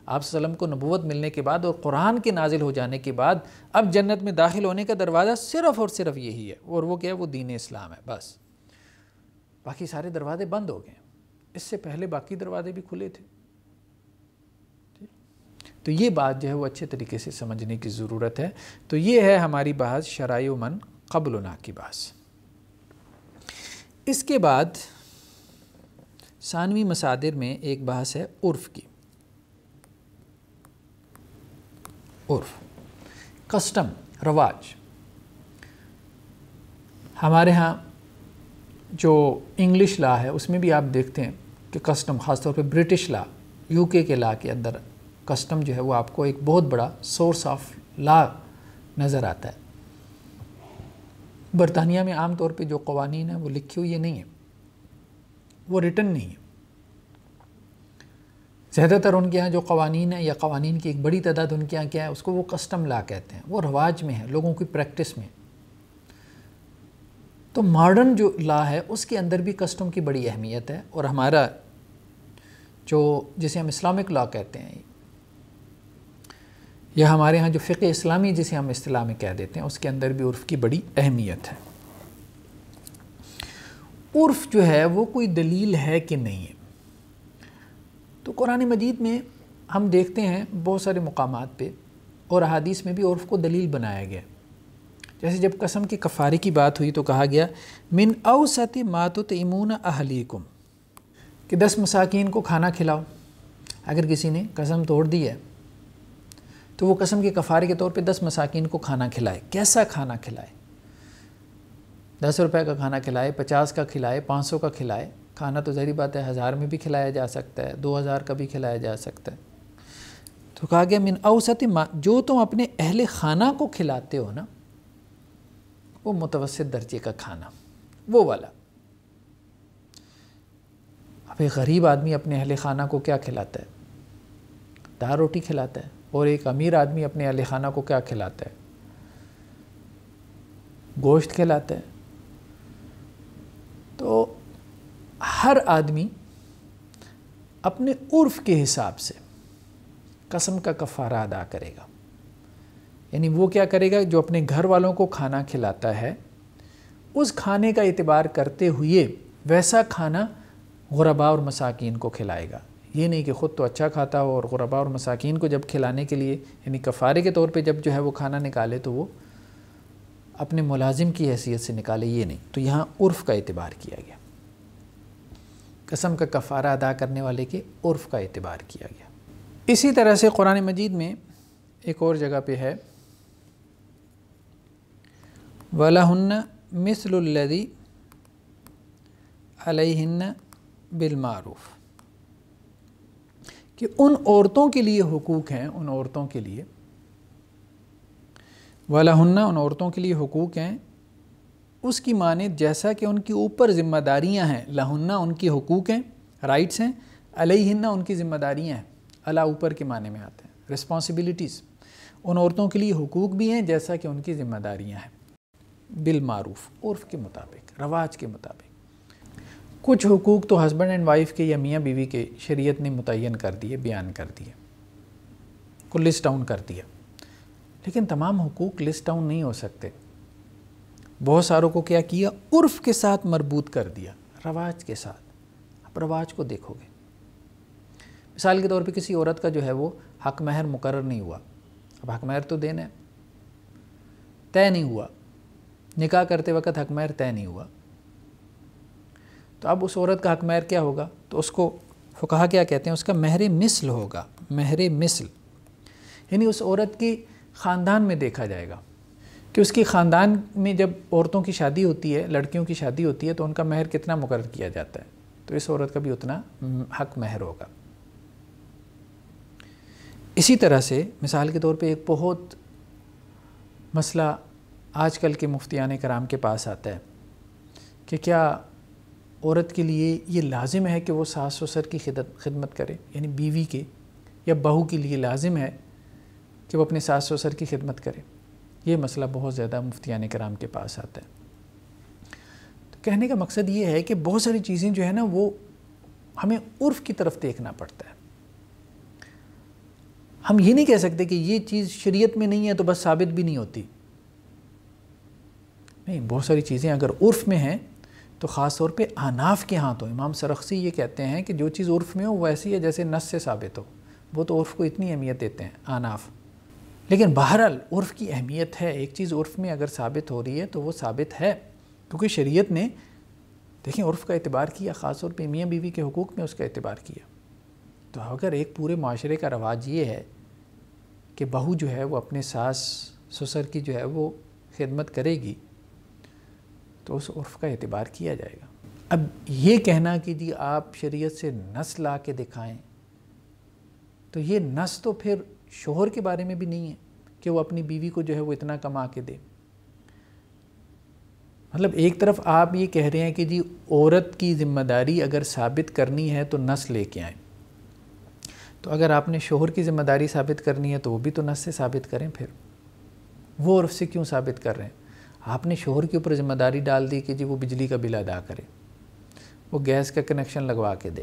آپ صلی اللہ علیہ وسلم کو نبوت ملنے کے بعد اور قرآن کے نازل ہو جانے کے بعد، اب جنت میں داخل ہونے کا دروازہ صرف اور صرف یہی ہے، اور وہ کیا ہے؟ وہ دین اسلام ہے. بس باقی سارے دروازے بند ہو گئے. اس سے پہلے باقی دروازے بھی کھلے تھے. تو یہ بات جو ہے وہ اچھے طریقے سے سمجھنے کی ضرورت ہے. تو یہ ہے ہماری بحث شرائع من قبلنا کی بحث. اس کے بعد ثانوی مصادر میں ایک بحث ہے عرف کی. عرف، کسٹم، رواج. ہمارے ہاں جو انگلش لا ہے اس میں بھی آپ دیکھتے ہیں کہ کسٹم، خاص طور پہ برٹش لا، یو کے لا کے اندر کسٹم جو ہے وہ آپ کو ایک بہت بڑا سورس آف لا نظر آتا ہے. برطانیہ میں عام طور پہ جو قوانین ہیں وہ لکھی ہوئی نہیں ہیں، وہ ریٹن نہیں ہے. زیادہ تر ان کے ہاں جو قوانین ہیں یا قوانین کی ایک بڑی تعداد ان کے ہاں کیا ہے، اس کو وہ کسٹم لا کہتے ہیں. وہ رواج میں ہے، لوگوں کی پریکٹس میں. تو ماڈرن جو لا ہے اس کے اندر بھی کسٹم کی بڑی اہمیت ہے. اور ہمارا جو جسے ہم اسلامک لا کہتے ہیں یا ہمارے ہاں جو فقہ اسلامی جسے ہم اصطلاح میں کہہ دیتے ہیں، اس کے اندر بھی عرف کی بڑی اہمیت ہے. عرف جو ہے وہ کوئی دلیل ہے کہ نہیں ہے. تو قرآن مجید میں ہم دیکھتے ہیں بہت سارے مقامات پہ اور احادیث میں بھی عرف کو دلیل بنایا گیا. جیسے جب قسم کی کفارے کی بات ہوئی تو کہا گیا من اوسط ما تطعمون اہلیکم، کہ 10 مساکین کو کھانا کھلاؤ. اگر کسی نے قسم توڑ دی ہے تو وہ قسم کے کفارے کے طور پہ 10 مساکین کو کھانا کھلائے. کیسا کھانا کھلائے؟ 10 روپے کا کھانا کھلائے، 50 کا کھلائے، 500 کا کھلائے. کھانا تو ظاہری بات ہے 1000 میں بھی کھلایا جا سکتا ہے، 2000 کا بھی کھلایا جا سکتا ہے. تو کہا گیا من اوسط ما، جو تم اپنے اہل خانہ کو کھلاتے ہو نا، وہ متوسط درجے کا کھانا، وہ والا. اب ایک غریب آدمی اپنے اہل خانہ کو کیا کھلاتا ہے؟ دال روٹی کھلاتا ہے. اور ایک امیر آدمی اپنے اہل خانہ کو کیا کھلاتا ہے؟ گوشت کھلاتا ہے. تو ہر آدمی اپنے عرف کے حساب سے قسم کا کفارہ ادا کرے گا. یعنی وہ کیا کرے گا؟ جو اپنے گھر والوں کو کھانا کھلاتا ہے اس کھانے کا اعتبار کرتے ہوئے ویسا کھانا غرباء اور مساکین کو کھلائے گا. یہ نہیں کہ خود تو اچھا کھاتا ہو اور غرباء اور مساکین کو جب کھلانے کے لیے یعنی کفارے کے طور پہ جب جو ہے وہ کھانا نکالے تو وہ اپنے ملازم کی حیثیت سے نکالے. یہ نہیں. تو یہاں عرف کا اعتبار کیا گیا. قسم کا کفارہ ادا کرنے والے کے عرف کا اعتبار کیا گیا. اسی طرح سے قرآن مجید میں ایک اور جگہ پہ ہے وَلَهُنَّ مِثْلُ الَّذِي عَلَيْهِنَّ بِالْمَعْرُوفِ، کہ ان عورتوں کے لیے حقوق ہیں، ان عورتوں کے لیے وَلَهُنَّ، ان عورتوں کے لیے حقوق ہیں اس کی مانند جیسا کہ ان کے اوپر ذمہ داریاں ہیں. لہن ان کی حقوق ہیں، رائٹس ہیں. علیہن ان کی ذمہ داریاں ہیں. اللہ اوپر کے معنی میں آتے ہیں، رسپانسبلٹیز. ان عورتوں کے لیے حقوق بھی ہیں جیسا کہ ان کی ذمہ داریاں ہیں. بالمعروف، عرف کے مطابق، رواج کے مطابق. کچھ حقوق تو ہسبینڈ اینڈ وائف کے یا میاں بیوی کے شریعت نے متعین کر دیے، بیان کر دیے، کو لسٹ ڈاؤن کر دیا. لیکن تمام حقوق لسٹ ڈاؤن نہیں ہو سکتے. بہت ساروں کو کیا کیا؟ عرف کے ساتھ مربوط کر دیا، رواج کے ساتھ. اب رواج کو دیکھو گے، مثال کے طور پہ کسی عورت کا جو ہے وہ حق مہر مقرر نہیں ہوا. اب حق مہر تو دینا ہے، طے نہیں ہوا، نکاح کرتے وقت حق مہر طے نہیں ہوا. تو اب اس عورت کا حق مہر کیا ہوگا؟ تو اس کو فقہا کیا کہتے ہیں؟ اس کا مہر مثل ہوگا. مہر مثل یعنی اس عورت کی خاندان میں دیکھا جائے گا کہ اس کی خاندان میں جب عورتوں کی شادی ہوتی ہے، لڑکیوں کی شادی ہوتی ہے، تو ان کا مہر کتنا مقرر کیا جاتا ہے. تو اس عورت کا بھی اتنا حق مہر ہوگا. اسی طرح سے مثال کے طور پہ ایک بہت مسئلہ آج کل کے مفتیان کرام کے پاس آتا ہے کہ کیا عورت کے لیے یہ لازم ہے کہ وہ ساس سسر کی خدمت کرے، یعنی بیوی کے یا بہو کے لیے لازم ہے کہ وہ اپنے ساس سسر کی خدمت کرے. یہ مسئلہ بہت زیادہ مفتیان کرام کے پاس آتا ہے. تو کہنے کا مقصد یہ ہے کہ بہت ساری چیزیں جو ہے نا وہ ہمیں عرف کی طرف دیکھنا پڑتا ہے. ہم یہ نہیں کہہ سکتے کہ یہ چیز شریعت میں نہیں ہے تو بس ثابت بھی نہیں ہوتی. نہیں، بہت ساری چیزیں اگر عرف میں ہیں تو خاص طور پہ احناف کے ہاں تو امام سرخسی یہ کہتے ہیں کہ جو چیز عرف میں ہو وہ ایسی ہے جیسے نص سے ثابت ہو، وہ تو عرف کو اتنی اہمیت دیتے ہیں احناف۔ لیکن بہرحال عرف کی اہمیت ہے، ایک چیز عرف میں اگر ثابت ہو رہی ہے تو وہ ثابت ہے، کیونکہ شریعت نے دیکھیں عرف کا اعتبار کیا، خاص طور پہ میاں بیوی کے حقوق میں اس کا اعتبار کیا۔ تو اگر ایک پورے معاشرے کا رواج یہ ہے کہ بہو جو ہے وہ اپنے ساس سسر کی جو ہے وہ خدمت کرے گی تو اس عرف کا اعتبار کیا جائے گا۔ اب یہ کہنا کہ جی آپ شریعت سے نص لا کے دکھائیں، تو یہ نص تو پھر شوہر کے بارے میں بھی نہیں ہے کہ وہ اپنی بیوی کو جو ہے وہ اتنا کما کے دے۔ مطلب ایک طرف آپ یہ کہہ رہے ہیں کہ جی عورت کی ذمہ داری اگر ثابت کرنی ہے تو نص لے کے آئیں، تو اگر آپ نے شوہر کی ذمہ داری ثابت کرنی ہے تو وہ بھی تو نص سے ثابت کریں، پھر وہ عرف سے کیوں ثابت کر رہے ہیں؟ آپ نے شوہر کے اوپر ذمہ داری ڈال دی کہ جی وہ بجلی کا بل ادا کرے، وہ گیس کا کنیکشن لگوا کے دے،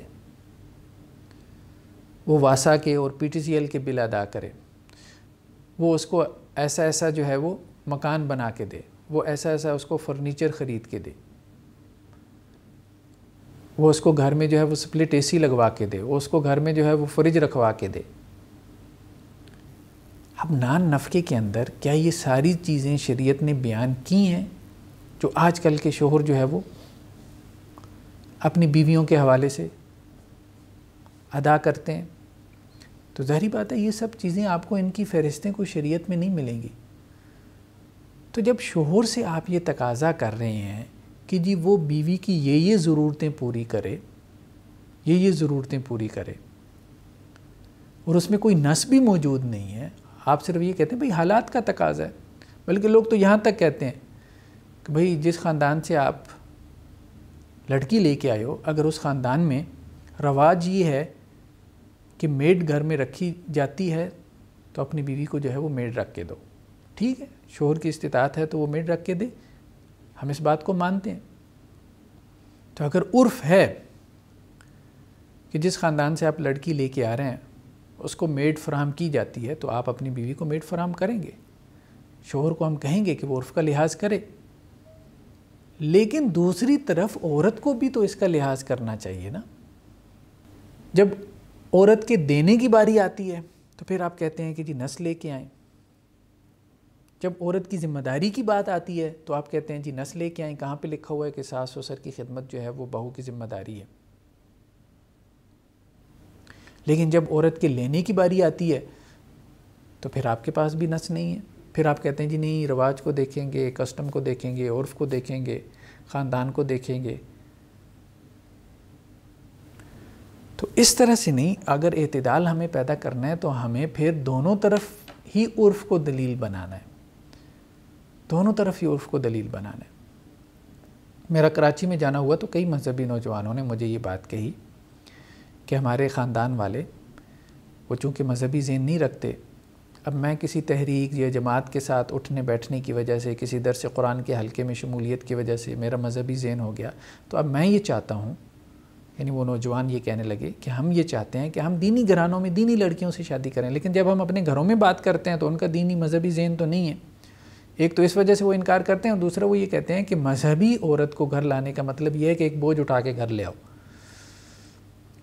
وہ واسا کے اور پی ٹی سی ایل کے بل ادا کرے، وہ اس کو ایسا ایسا جو ہے وہ مکان بنا کے دے، وہ ایسا ایسا اس کو فرنیچر خرید کے دے، وہ اس کو گھر میں جو ہے وہ سپلٹ اے سی لگوا کے دے، وہ اس کو گھر میں جو ہے وہ فریج رکھوا کے دے۔ اب نان نفقے کے اندر کیا یہ ساری چیزیں شریعت نے بیان کی ہیں جو آج کل کے شوہر جو ہے وہ اپنی بیویوں کے حوالے سے ادا کرتے ہیں؟ تو ظاہری بات ہے یہ سب چیزیں آپ کو ان کی فہرستیں کوئی شریعت میں نہیں ملیں گی۔ تو جب شوہر سے آپ یہ تقاضا کر رہے ہیں کہ جی وہ بیوی کی یہ ضرورتیں پوری کرے، یہ ضرورتیں پوری کرے، اور اس میں کوئی نص بھی موجود نہیں ہے، آپ صرف یہ کہتے ہیں بھئی حالات کا تقاضا ہے، بلکہ لوگ تو یہاں تک کہتے ہیں کہ بھئی جس خاندان سے آپ لڑکی لے کے آئے ہو، اگر اس خاندان میں رواج یہ ہے کہ میڈ گھر میں رکھی جاتی ہے تو اپنی بیوی کو جو ہے وہ میڈ رکھ کے دو، ٹھیک ہے، شوہر کی استطاعت ہے تو وہ میڈ رکھ کے دے، ہم اس بات کو مانتے ہیں۔ تو اگر عرف ہے کہ جس خاندان سے آپ لڑکی لے کے آ رہے ہیں اس کو میڈ فراہم کی جاتی ہے تو آپ اپنی بیوی کو میڈ فراہم کریں گے، شوہر کو ہم کہیں گے کہ وہ عرف کا لحاظ کرے، لیکن دوسری طرف عورت کو بھی تو اس کا لحاظ کرنا چاہیے نا۔ جب عورت کے دینے کی باری آتی ہے تو پھر آپ کہتے ہیں کہ جی نص لے کے آئیں، جب عورت کی ذمہ داری کی بات آتی ہے تو آپ کہتے ہیں جی نص لے کے آئیں، کہاں پہ لکھا ہوا ہے کہ ساس سسر کی خدمت جو ہے وہ بہو کی ذمہ داری ہے؟ لیکن جب عورت کے لینے کی باری آتی ہے تو پھر آپ کے پاس بھی نص نہیں ہے، پھر آپ کہتے ہیں جی نہیں، رواج کو دیکھیں گے، کسٹم کو دیکھیں گے، عرف کو دیکھیں گے، خاندان کو دیکھیں گے۔ تو اس طرح سے نہیں، اگر اعتدال ہمیں پیدا کرنا ہے تو ہمیں پھر دونوں طرف ہی عرف کو دلیل بنانا ہے، دونوں طرف ہی عرف کو دلیل بنانا ہے۔ میرا کراچی میں جانا ہوا تو کئی مذہبی نوجوانوں نے مجھے یہ بات کہی کہ ہمارے خاندان والے وہ چونکہ مذہبی ذہن نہیں رکھتے، اب میں کسی تحریک یا جماعت کے ساتھ اٹھنے بیٹھنے کی وجہ سے، کسی درس قرآن کے حلقے میں شمولیت کی وجہ سے میرا مذہبی ذہن ہو گیا، تو اب میں یہ چاہتا ہوں، یعنی وہ نوجوان یہ کہنے لگے کہ ہم یہ چاہتے ہیں کہ ہم دینی گھرانوں میں دینی لڑکیوں سے شادی کریں، لیکن جب ہم اپنے گھروں میں بات کرتے ہیں تو ان کا دینی مذہبی ذہن تو نہیں ہے۔ ایک تو اس وجہ سے وہ انکار کرتے ہیں، اور دوسرا وہ یہ کہتے ہیں کہ مذہبی عورت کو گھر لانے کا مطلب یہ ہے کہ ایک بوجھ اٹھا کے گھر لے آؤ۔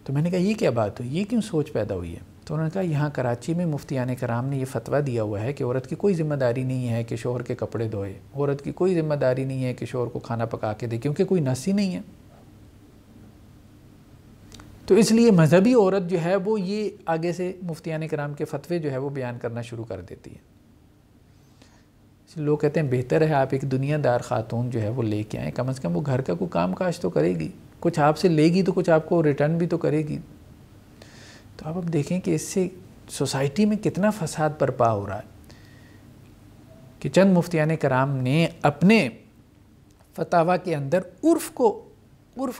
تو میں نے کہا یہ کیا بات ہوئی، یہ کیوں سوچ پیدا ہوئی ہے؟ تو انہوں نے کہا یہاں کراچی میں مفتیان کرام نے یہ فتویٰ دیا ہوا ہے کہ عورت کی کوئی ذمہ داری نہیں ہے کہ شوہر کے کپڑے دھوئے، عورت کی کوئی ذمہ داری نہیں ہے کہ شوہر کو کھانا پکا کے دے، کیونکہ کوئی نص ہی نہیں ہے۔ تو اس لیے مذہبی عورت جو ہے وہ یہ آگے سے مفتیان کرام کے فتوے جو ہے وہ بیان کرنا شروع کر دیتی ہے۔ لوگ کہتے ہیں بہتر ہے آپ ایک دنیا دار خاتون جو ہے وہ لے کے آئیں، کم از کم وہ گھر کا کوئی کام کاج تو کرے گی، کچھ آپ سے لے گی تو کچھ آپ کو ریٹرن بھی تو کرے گی۔ تو اب دیکھیں کہ اس سے سوسائٹی میں کتنا فساد برپا ہو رہا ہے کہ چند مفتیان کرام نے اپنے فتاویٰ کے اندر عرف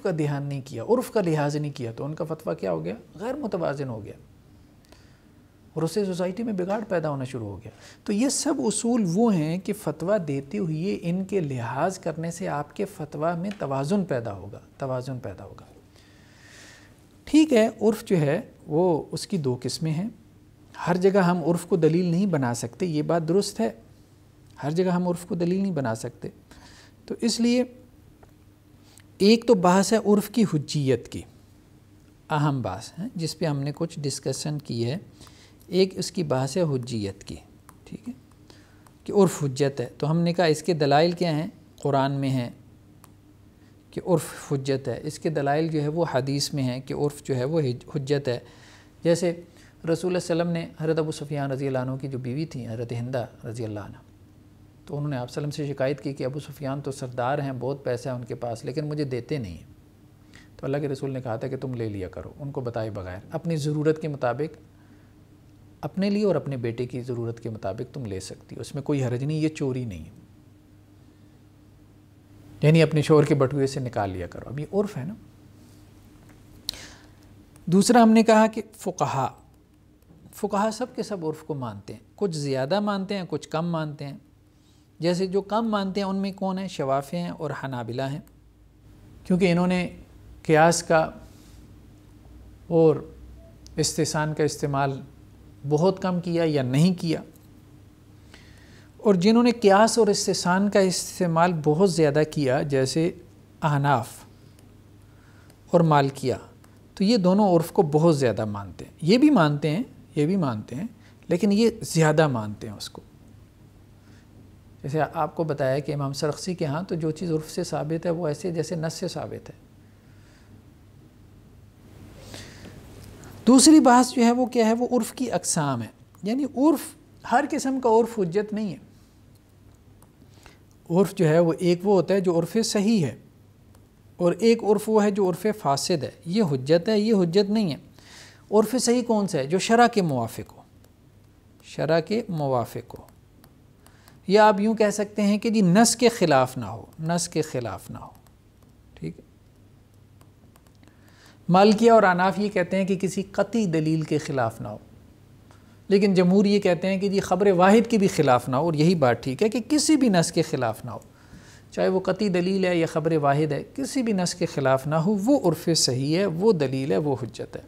کا دھیان نہیں کیا، عرف کا لحاظ نہیں کیا، تو ان کا فتویٰ کیا ہو گیا؟ غیر متوازن ہو گیا، اور اس سے سوسائٹی میں بگاڑ پیدا ہونا شروع ہو گیا۔ تو یہ سب اصول وہ ہیں کہ فتویٰ دیتے ہوئے ان کے لحاظ کرنے سے آپ کے فتویٰ میں توازن پیدا ہوگا۔ ٹھیک ہے، عرف جو ہے وہ اس کی دو قسمیں ہیں، ہر جگہ ہم عرف کو دلیل نہیں بنا سکتے، یہ بات درست ہے، ہر جگہ ہم عرف کو دلیل نہیں بنا سکتے، تو اس لیے ایک تو بحث ہے عرف کی حجیت کی، اہم بحث ہے جس پہ ہم نے کچھ ڈسکشن کی ہے. ایک اس کی بحث ہے حجیت کی، ٹھیک ہے، کہ عرف حجت ہے. تو ہم نے کہا اس کے دلائل کیا ہیں؟ قرآن میں ہیں کہ عرف حجت ہے. اس کے دلائل جو ہے وہ حدیث میں ہیں کہ عرف جو ہے وہ حجت ہے. جیسے رسول اللہ علیہ وسلم نے حضرت ابو سفیان رضی اللہ عنہ کی جو بیوی تھیں حضرت ہندہ رضی اللہ عنہ، تو انہوں نے آپ صلی اللہ علیہ وسلم سے شکایت کی کہ ابو سفیان تو سردار ہیں، بہت پیسہ ہے ان کے پاس، لیکن مجھے دیتے نہیں ہیں. تو اللہ کے رسول نے کہا تھا کہ تم لے لیا کرو ان کو بتائے بغیر، اپنی ضرورت کے مطابق، اپنے لیے اور اپنے بیٹے کی ضرورت کے مطابق تم لے سکتی ہو، اس میں کوئی حرج نہیں، یہ چوری نہیں ہے. یعنی اپنے شوہر کے بٹوے سے نکال لیا کرو. اب یہ عرف ہے نا. دوسرا ہم نے کہا کہ فقہا سب کے سب عرف کو مانتے ہیں، کچھ زیادہ مانتے ہیں، کچھ کم مانتے ہیں. جیسے جو کم مانتے ہیں ان میں کون ہیں؟ شوافع ہیں اور حنابلہ ہیں، کیونکہ انہوں نے قیاس کا اور استحسان کا استعمال بہت کم کیا یا نہیں کیا. اور جنہوں نے قیاس اور استحسان کا استعمال بہت زیادہ کیا جیسے احناف اور مالکیہ، تو یہ دونوں عرف کو بہت زیادہ مانتے ہیں. یہ بھی مانتے ہیں لیکن یہ زیادہ مانتے ہیں اس کو. جیسے آپ کو بتایا کہ امام سرخسی کے ہاں تو جو چیز عرف سے ثابت ہے وہ ایسے جیسے نص سے ثابت ہے. دوسری بحث جو ہے وہ کیا ہے؟ وہ عرف کی اقسام ہے. یعنی عرف، ہر قسم کا عرف حجت نہیں ہے. عرف جو ہے وہ ایک وہ ہوتا ہے جو عرف صحیح ہے، اور ایک عرف وہ ہے جو عرف فاسد ہے. یہ حجت ہے، یہ حجت نہیں ہے. عرف صحیح کون سا ہے؟ جو شرع کے موافق ہو، شرع کے موافق ہو، یا آپ یوں کہہ سکتے ہیں کہ جی نص کے خلاف نہ ہو، نص کے خلاف نہ ہو. ٹھیک ہے. مالکیہ اور احناف یہ کہتے ہیں کہ کسی قطعی دلیل کے خلاف نہ ہو، لیکن جمہور یہ کہتے ہیں کہ جی خبر واحد کے بھی خلاف نہ ہو. اور یہی بات ٹھیک ہے کہ کسی بھی نص کے خلاف نہ ہو، چاہے وہ قطعی دلیل ہے یا خبر واحد ہے، کسی بھی نص کے خلاف نہ ہو. وہ عرف صحیح ہے، وہ دلیل ہے، وہ حجت ہے.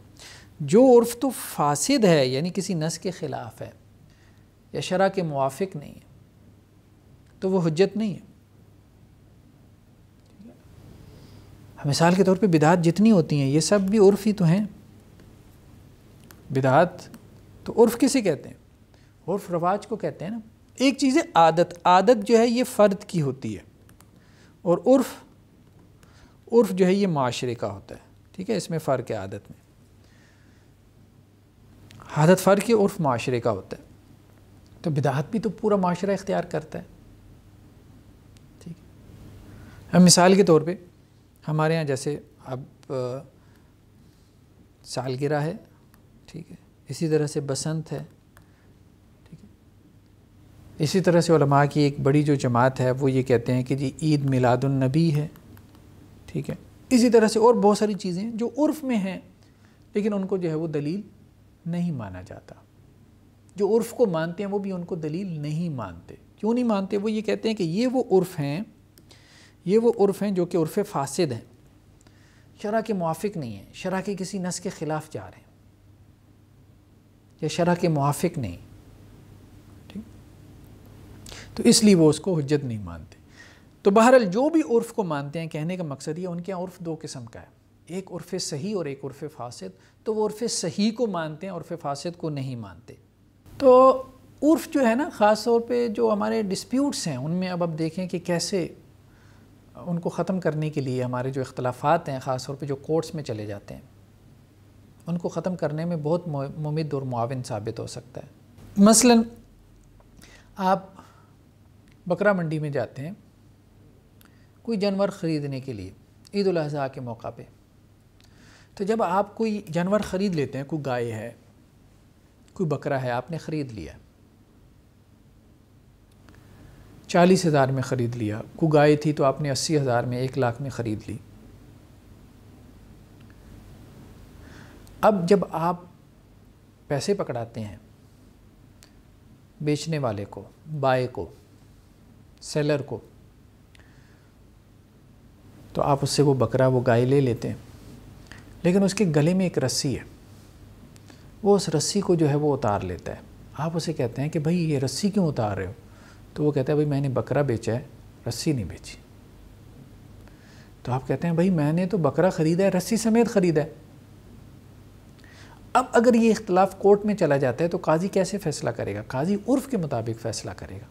جو عرف تو فاسد ہے، یعنی کسی نص کے خلاف ہے یا شرع کے موافق نہیں ہے، تو وہ حجت نہیں ہے. مثال کے طور پہ بدعات جتنی ہوتی ہیں یہ سب بھی عرف ہی تو ہیں. بدعات تو عرف کسے کہتے ہیں؟ عرف رواج کو کہتے ہیں نا. ایک چیز ہے عادت. عادت جو ہے یہ فرد کی ہوتی ہے، اور عرف جو ہے یہ معاشرے کا ہوتا ہے. ٹھیک ہے، اس میں فرق ہے. عادت میں عادت فرق ہے، عرف معاشرے کا ہوتا ہے. تو بدعات بھی تو پورا معاشرہ اختیار کرتا ہے. ٹھیک ہے. اب مثال کے طور پہ ہمارے ہاں جیسے اب سالگرہ ہے، ٹھیک ہے، اسی طرح سے بسنت ہے، ٹھیک ہے، اسی طرح سے علماء کی ایک بڑی جو جماعت ہے وہ یہ کہتے ہیں کہ جی عید میلاد النبی ہے. ٹھیک ہے. اسی طرح سے اور بہت ساری چیزیں جو عرف میں ہیں لیکن ان کو جو ہے وہ دلیل نہیں مانا جاتا. جو عرف کو مانتے ہیں وہ بھی ان کو دلیل نہیں مانتے. کیوں نہیں مانتے؟ وہ یہ کہتے ہیں کہ یہ وہ عرف ہیں جو کہ عرف فاسد ہیں، شرع کے موافق نہیں ہیں، شرع کے کسی نص کے خلاف جا رہے ہیں یا شرع کے موافق نہیں. ٹھیک. تو اس لیے وہ اس کو حجت نہیں مانتے. تو بہرحال جو بھی عرف کو مانتے ہیں، کہنے کا مقصد یہ ان کے یہاں عرف دو قسم کا ہے، ایک عرف صحیح اور ایک عرف فاسد. تو وہ عرف صحیح کو مانتے ہیں، عرف فاسد کو نہیں مانتے. تو عرف جو ہے نا، خاص طور پہ جو ہمارے ڈسپیوٹس ہیں ان میں اب دیکھیں کہ کیسے ان کو ختم کرنے کے لیے ہمارے جو اختلافات ہیں، خاص طور پہ جو کورٹس میں چلے جاتے ہیں، ان کو ختم کرنے میں بہت ممد اور معاون ثابت ہو سکتا ہے. مثلا آپ بکرا منڈی میں جاتے ہیں کوئی جانور خریدنے کے لیے عید الاضحیٰ کے موقع پہ. تو جب آپ کوئی جانور خرید لیتے ہیں، کوئی گائے ہے، کوئی بکرا ہے، آپ نے خرید لیا، 40,000 میں خرید لیا. کوئی گائے تھی تو آپ نے 80,000 میں، 1 لاکھ میں خرید لی. اب جب آپ پیسے پکڑاتے ہیں بیچنے والے کو، بائے کو، سیلر کو، تو آپ اس سے وہ بکرا، وہ گائے لے لیتے ہیں، لیکن اس کے گلے میں ایک رسی ہے، وہ اس رسی کو جو ہے وہ اتار لیتا ہے. آپ اسے کہتے ہیں کہ بھائی یہ رسی کیوں اتار رہے ہو؟ تو وہ کہتا ہے بھائی میں نے بکرا بیچا ہے، رسی نہیں بیچی. تو آپ کہتے ہیں بھائی میں نے تو بکرا خریدا ہے، رسی سمیت خریدا ہے۔ اب اگر یہ اختلاف کورٹ میں چلا جاتا ہے تو قاضی کیسے فیصلہ کرے گا؟ قاضی عرف کے مطابق فیصلہ کرے گا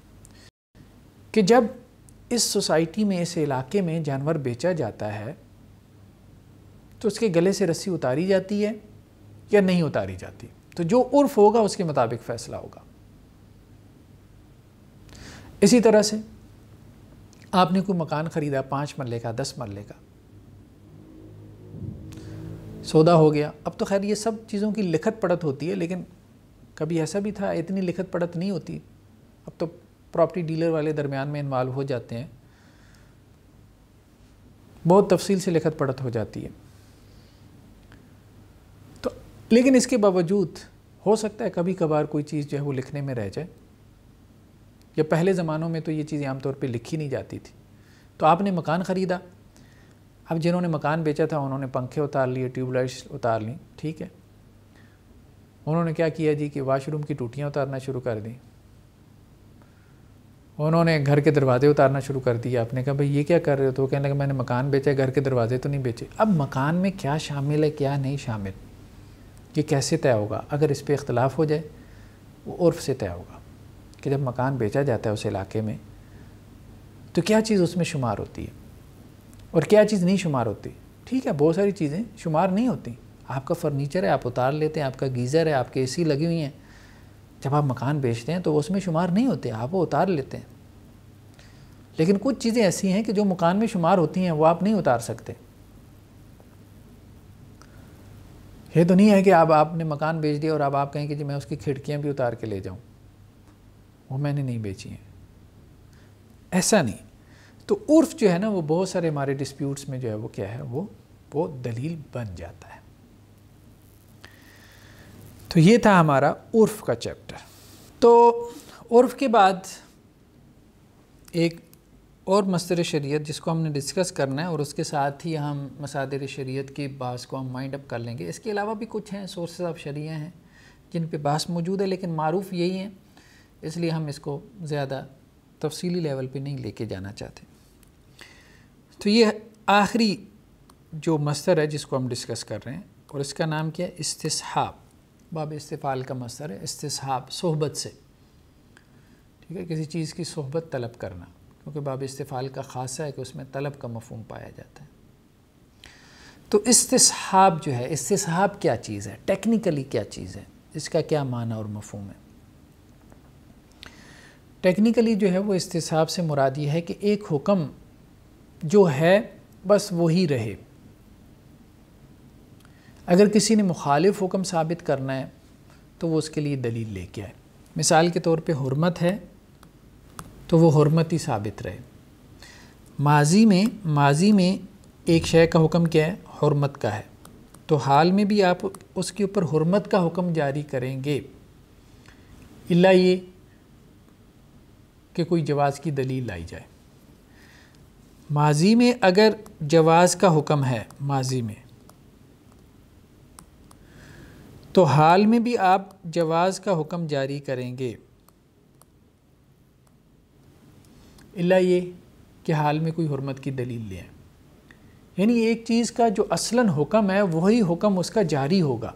کہ جب اس سوسائٹی میں، اس علاقے میں جانور بیچا جاتا ہے تو اس کے گلے سے رسی اتاری جاتی ہے یا نہیں اتاری جاتی، تو جو عرف ہوگا اس کے مطابق فیصلہ ہوگا۔ اسی طرح سے آپ نے کوئی مکان خریدا 5 مرلے کا، 10 مرلے کا، سودا ہو گیا۔ اب تو خیر یہ سب چیزوں کی لکھت پڑھت ہوتی ہے، لیکن کبھی ایسا بھی تھا اتنی لکھت پڑھت نہیں ہوتی۔ اب تو پراپرٹی ڈیلر والے درمیان میں انوالو ہو جاتے ہیں، بہت تفصیل سے لکھت پڑھت ہو جاتی ہے۔ تو لیکن اس کے باوجود ہو سکتا ہے کبھی کبھار کوئی چیز جو ہے وہ لکھنے میں رہ جائے، یا پہلے زمانوں میں تو یہ چیزیں عام طور پہ لکھی نہیں جاتی تھی۔ تو آپ نے مکان خریدا، اب جنہوں نے مکان بیچا تھا انہوں نے پنکھے اتار لیے، ٹیوب لائٹس اتار لیں، ٹھیک ہے۔ انہوں نے کیا کیا جی کہ واش روم کی ٹوٹیاں اتارنا شروع کر دیں، انہوں نے گھر کے دروازے اتارنا شروع کر دیا۔ آپ نے کہا بھئی یہ کیا کر رہے ہو؟ تو وہ کہنے لگا میں نے مکان بیچا ہے، گھر کے دروازے تو نہیں بیچے۔ اب مکان میں کیا شامل ہے کیا نہیں شامل، یہ کیسے طے ہوگا؟ اگر اس پہ اختلاف ہو جائے وہ عرف سے طے ہوگا کہ جب مکان بیچا جاتا ہے اس علاقے میں تو کیا چیز اس میں شمار ہوتی ہے اور کیا چیز نہیں شمار ہوتی۔ ٹھیک ہے، بہت ساری چیزیں شمار نہیں ہوتی، آپ کا فرنیچر ہے آپ اتار لیتے ہیں، آپ کا گیزر ہے، آپ کے اے سی لگی ہوئی ہیں، جب آپ مکان بیچتے ہیں تو اس میں شمار نہیں ہوتے، آپ وہ اتار لیتے ہیں۔ لیکن کچھ چیزیں ایسی ہیں کہ جو مکان میں شمار ہوتی ہیں وہ آپ نہیں اتار سکتے۔ یہ تو نہیں ہے کہ آپ نے مکان بیچ دیا اور اب آپ کہیں کہ جی میں اس کی کھڑکیاں بھی اتار کے لے جاؤں، وہ میں نے نہیں بیچی ہیں، ایسا نہیں۔ تو عرف جو ہے نا وہ بہت سارے ہمارے ڈسپیوٹس میں جو ہے وہ کیا ہے، وہ دلیل بن جاتا ہے۔ تو یہ تھا ہمارا عرف کا چیپٹر۔ تو عرف کے بعد ایک اور مصدر شریعت جس کو ہم نے ڈسکس کرنا ہے، اور اس کے ساتھ ہی ہم مصادر شریعت کی بحث کو ہم مائنڈ اپ کر لیں گے۔ اس کے علاوہ بھی کچھ ہیں سورسز آف شریعہ ہیں جن پہ بحث موجود ہے، لیکن معروف یہی ہیں، اس لیے ہم اس کو زیادہ تفصیلی لیول پہ نہیں لے کے جانا چاہتے۔ تو یہ آخری جو مصدر ہے جس کو ہم ڈسکس کر رہے ہیں، اور اس کا نام کیا ہے؟ استصحاب۔ باب استفعال کا مصدر ہے استصحاب، صحبت سے، ٹھیک ہے، کسی چیز کی صحبت طلب کرنا، کیونکہ باب استفعال کا خاصہ ہے کہ اس میں طلب کا مفہوم پایا جاتا ہے۔ تو استصحاب جو ہے، استصحاب کیا چیز ہے، ٹیکنیکلی کیا چیز ہے، اس کا کیا معنی اور مفہوم ہے؟ ٹیکنیکلی جو ہے وہ استصحاب سے مراد یہ ہے کہ ایک حکم جو ہے بس وہی رہے۔ اگر کسی نے مخالف حکم ثابت کرنا ہے تو وہ اس کے لیے دلیل لے کے آئے۔ مثال کے طور پہ حرمت ہے تو وہ حرمت ہی ثابت رہے۔ ماضی میں ایک شے کا حکم کیا ہے؟ حرمت کا ہے، تو حال میں بھی آپ اس کے اوپر حرمت کا حکم جاری کریں گے، الا یہ کہ کوئی جواز کی دلیل لائی جائے۔ ماضی میں اگر جواز کا حکم ہے ماضی میں، تو حال میں بھی آپ جواز کا حکم جاری کریں گے، الا یہ کہ حال میں کوئی حرمت کی دلیل لے آئیں۔ یعنی ایک چیز کا جو اصلاً حکم ہے وہی حکم اس کا جاری ہوگا۔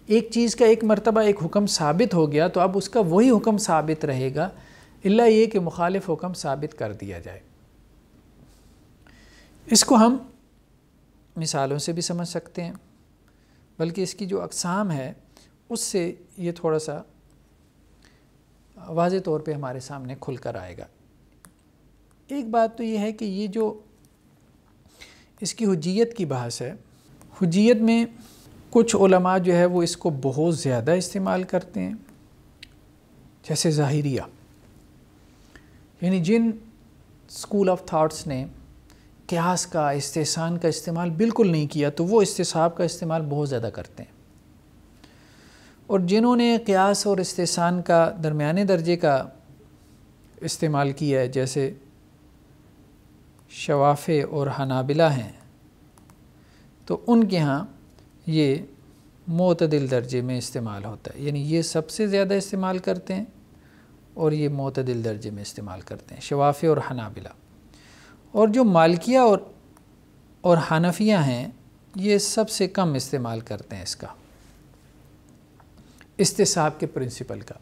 ایک چیز کا ایک مرتبہ ایک حکم ثابت ہو گیا تو اب اس کا وہی حکم ثابت رہے گا، الا یہ کہ مخالف حکم ثابت کر دیا جائے۔ اس کو ہم مثالوں سے بھی سمجھ سکتے ہیں، بلکہ اس کی جو اقسام ہے اس سے یہ تھوڑا سا واضح طور پہ ہمارے سامنے کھل کر آئے گا۔ ایک بات تو یہ ہے کہ یہ جو اس کی حجیت کی بحث ہے، حجیت میں کچھ علماء جو ہے وہ اس کو بہت زیادہ استعمال کرتے ہیں، جیسے ظاہریہ، یعنی جن اسکول آف تھاٹس نے قیاس کا، استحسان کا استعمال بالکل نہیں کیا تو وہ استصحاب کا استعمال بہت زیادہ کرتے ہیں، اور جنہوں نے قیاس اور استحسان کا درمیانے درجے کا استعمال کیا ہے، جیسے شوافع اور حنابلہ ہیں، تو ان کے ہاں یہ معتدل درجے میں استعمال ہوتا ہے، یعنی یہ سب سے زیادہ استعمال کرتے ہیں اور یہ معتدل درجے میں استعمال کرتے ہیں، شوافع اور حنابلہ۔ اور جو مالکیہ اور اور حنفیہ ہیں یہ سب سے کم استعمال کرتے ہیں اس کا، استصحاب کے پرنسپل کا،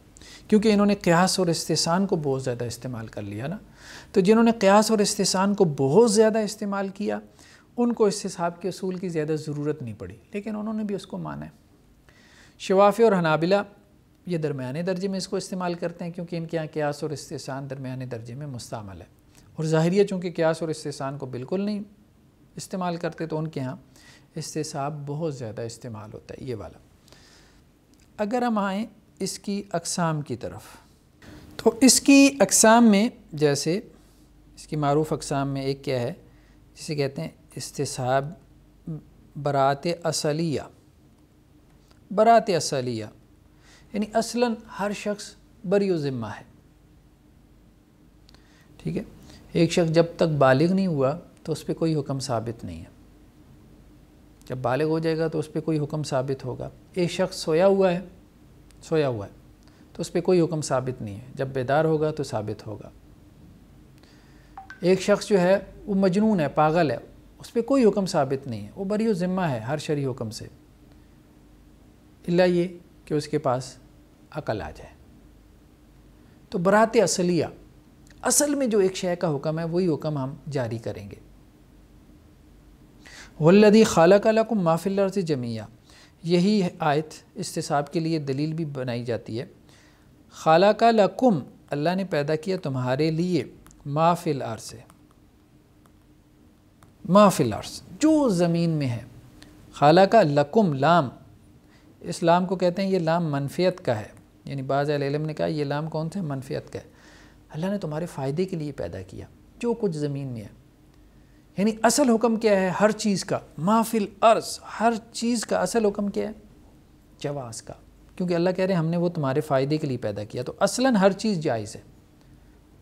کیونکہ انہوں نے قیاس اور استحسان کو بہت زیادہ استعمال کر لیا نا۔ تو جنہوں نے قیاس اور استحسان کو بہت زیادہ استعمال کیا ان کو استصحاب کے اصول کی زیادہ ضرورت نہیں پڑی، لیکن انہوں نے بھی اس کو مانا ہے۔ شوافی اور حنابلہ یہ درمیانے درجے میں اس کو استعمال کرتے ہیں، کیونکہ ان کے یہاں قیاس اور استحسان درمیانے درجے میں مستعمل ہے، اور ظاہریہ چونکہ قیاس اور استحسان کو بالکل نہیں استعمال کرتے تو ان کے ہاں استصحاب بہت زیادہ استعمال ہوتا ہے، یہ والا۔ اگر ہم آئیں اس کی اقسام کی طرف، تو اس کی اقسام میں جیسے اس کی معروف اقسام میں ایک کیا ہے جسے کہتے ہیں استصحاب براءت اصلیہ۔ براءت اصلیہ یعنی اصلاً ہر شخص بری و ذمہ ہے، ٹھیک ہے۔ ایک شخص جب تک بالغ نہیں ہوا تو اس پہ کوئی حکم ثابت نہیں ہے، جب بالغ ہو جائے گا تو اس پہ کوئی حکم ثابت ہوگا۔ ایک شخص سویا ہوا ہے تو اس پہ کوئی حکم ثابت نہیں ہے، جب بیدار ہوگا تو ثابت ہوگا۔ ایک شخص جو ہے وہ مجنون ہے، پاگل ہے، اس پہ کوئی حکم ثابت نہیں ہے، وہ بری و ذمہ ہے ہر شرعی حکم سے، الا یہ کہ اس کے پاس عقل آ جائے۔ تو براءت اصلیہ، اصل میں جو ایک شے کا حکم ہے وہی حکم ہم جاری کریں گے۔ وَالَّذِي خَلَقَ لَكُم مَّا فِي الْأَرْضِ جَمِيعًا، یہی آیت استصحاب کے لیے دلیل بھی بنائی جاتی ہے۔ خَلَقَ لَكُم، اللہ نے پیدا کیا تمہارے لیے، مَا فِي الْأَرْضِ، مَا فِي الْأَرْضِ، جو زمین میں ہے۔ خَلَقَ لَكُم، لام، اس لام کو کہتے ہیں یہ لام منفیت کا ہے، یعنی بعض اہل علم نے کہا یہ لام کون سے منفیت کا ہے، اللہ نے تمہارے فائدے کے لیے پیدا کیا جو کچھ زمین میں ہے۔ یعنی اصل حکم کیا ہے ہر چیز کا، ما فی الارض، ہر چیز کا اصل حکم کیا ہے؟ جواز کا، کیونکہ اللہ کہہ رہے ہیں ہم نے وہ تمہارے فائدے کے لیے پیدا کیا، تو اصلاً ہر چیز جائز ہے،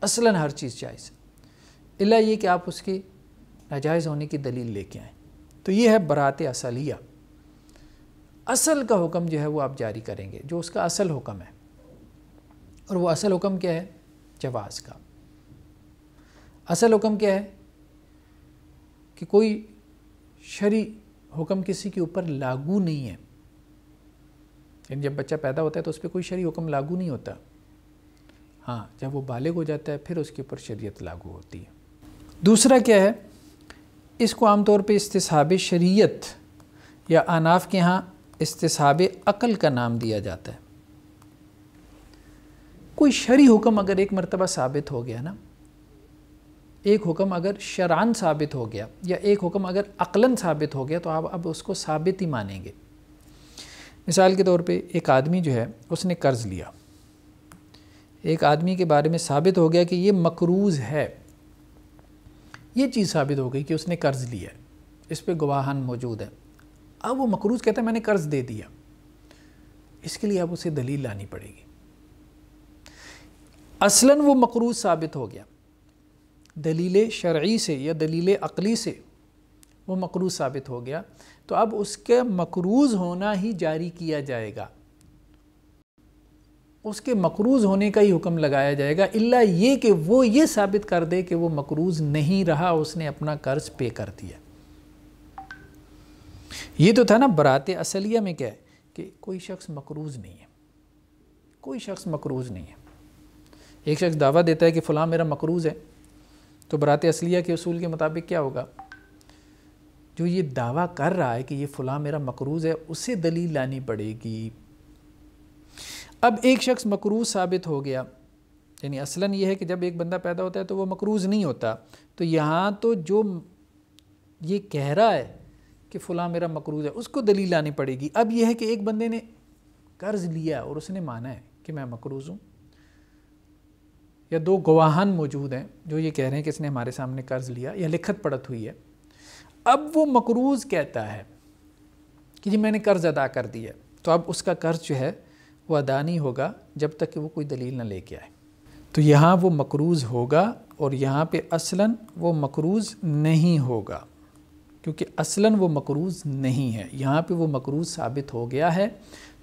اصلاً ہر چیز جائز ہے، الا یہ کہ آپ اس کے ناجائز ہونے کی دلیل لے کے آئیں۔ تو یہ ہے براءت اصلیہ، اصل کا حکم جو ہے وہ آپ جاری کریں گے، جو اس کا اصل حکم ہے، اور وہ اصل حکم کیا ہے؟ جواز کا۔ اصل حکم کیا ہے؟ کہ کوئی شرعی حکم کسی کے اوپر لاگو نہیں ہے، یعنی جب بچہ پیدا ہوتا ہے تو اس پہ کوئی شرعی حکم لاگو نہیں ہوتا، ہاں جب وہ بالغ ہو جاتا ہے پھر اس کے اوپر شریعت لاگو ہوتی ہے۔ دوسرا کیا ہے؟ اس کو عام طور پہ استصحاب شریعت یا احناف کے ہاں استصحاب عقل کا نام دیا جاتا ہے۔ کوئی شرعی حکم اگر ایک مرتبہ ثابت ہو گیا نا، ایک حکم اگر شرعاً ثابت ہو گیا یا ایک حکم اگر عقلاً ثابت ہو گیا تو آپ اب اس کو ثابت ہی مانیں گے۔ مثال کے طور پہ ایک آدمی جو ہے اس نے قرض لیا، ایک آدمی کے بارے میں ثابت ہو گیا کہ یہ مقروض ہے، یہ چیز ثابت ہو گئی کہ اس نے قرض لیا ہے، اس پہ گواہان موجود ہیں۔ اب وہ مقروض کہتا ہے میں نے قرض دے دیا، اس کے لیے اب اسے دلیل لانی پڑے گی۔ اصلاً وہ مقروض ثابت ہو گیا، دلیل شرعی سے یا دلیل عقلی سے وہ مقروض ثابت ہو گیا، تو اب اس کے مقروض ہونا ہی جاری کیا جائے گا، اس کے مقروض ہونے کا ہی حکم لگایا جائے گا، الا یہ کہ وہ یہ ثابت کر دے کہ وہ مقروض نہیں رہا، اس نے اپنا قرض پے کر دیا۔ یہ تو تھا نا براءت اصلیہ میں کیا ہے کہ کوئی شخص مقروض نہیں ہے، کوئی شخص مقروض نہیں ہے۔ ایک شخص دعویٰ دیتا ہے کہ فلاں میرا مقروض ہے، تو براءت اصلیہ کے اصول کے مطابق کیا ہوگا؟ جو یہ دعویٰ کر رہا ہے کہ یہ فلاں میرا مقروض ہے اسے دلیل لانی پڑے گی۔ اب ایک شخص مقروض ثابت ہو گیا، یعنی اصلاً یہ ہے کہ جب ایک بندہ پیدا ہوتا ہے تو وہ مقروض نہیں ہوتا، تو یہاں تو جو یہ کہہ رہا ہے کہ فلاں میرا مقروض ہے اس کو دلیل لانی پڑے گی۔ اب یہ ہے کہ ایک بندے نے قرض لیا اور اس نے مانا ہے کہ میں مقروض ہوں، یا دو گواہان موجود ہیں جو یہ کہہ رہے ہیں کہ اس نے ہمارے سامنے قرض لیا یا لکھت پڑت ہوئی ہے، اب وہ مقروض کہتا ہے کہ جی میں نے قرض ادا کر دیا، تو اب اس کا قرض جو ہے وہ ادا نہیں ہوگا جب تک کہ وہ کوئی دلیل نہ لے کے آئے۔ تو یہاں وہ مقروض ہوگا اور یہاں پہ اصلاً وہ مقروض نہیں ہوگا، کیونکہ اصلاً وہ مقروض نہیں ہے، یہاں پہ وہ مقروض ثابت ہو گیا ہے،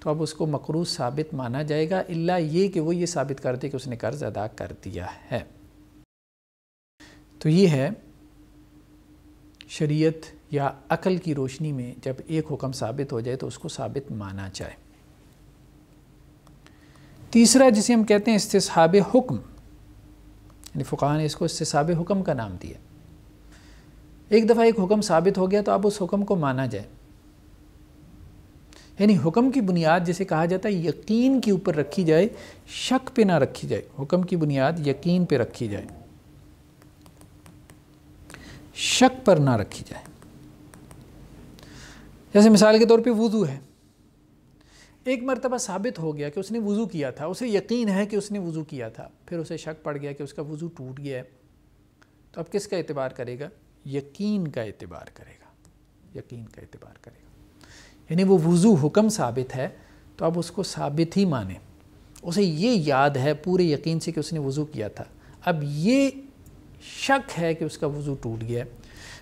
تو اب اس کو مقروض ثابت مانا جائے گا، الا یہ کہ وہ یہ ثابت کر دے کہ اس نے قرض ادا کر دیا ہے۔ تو یہ ہے شریعت یا عقل کی روشنی میں جب ایک حکم ثابت ہو جائے تو اس کو ثابت مانا جائے۔ تیسرا جسے ہم کہتے ہیں استصحاب حکم، یعنی فقہاء نے اس کو استصحاب حکم کا نام دیا۔ ایک دفعہ ایک حکم ثابت ہو گیا تو اب اس حکم کو مانا جائے، یعنی حکم کی بنیاد جسے کہا جاتا ہے یقین کے اوپر رکھی جائے، شک پہ نہ رکھی جائے۔ حکم کی بنیاد یقین پہ رکھی جائے، شک پر نہ رکھی جائے۔ جیسے مثال کے طور پہ وضو ہے، ایک مرتبہ ثابت ہو گیا کہ اس نے وضو کیا تھا، اسے یقین ہے کہ اس نے وضو کیا تھا، پھر اسے شک پڑ گیا کہ اس کا وضو ٹوٹ گیا ہے، تو اب کس کا اعتبار کرے گا؟ یقین کا اعتبار کرے گا، یقین کا اعتبار کرے گا۔ یعنی وہ وضو حکم ثابت ہے تو اب اس کو ثابت ہی مانے، اسے یہ یاد ہے پورے یقین سے کہ اس نے وضو کیا تھا، اب یہ شک ہے کہ اس کا وضو ٹوٹ گیا ہے،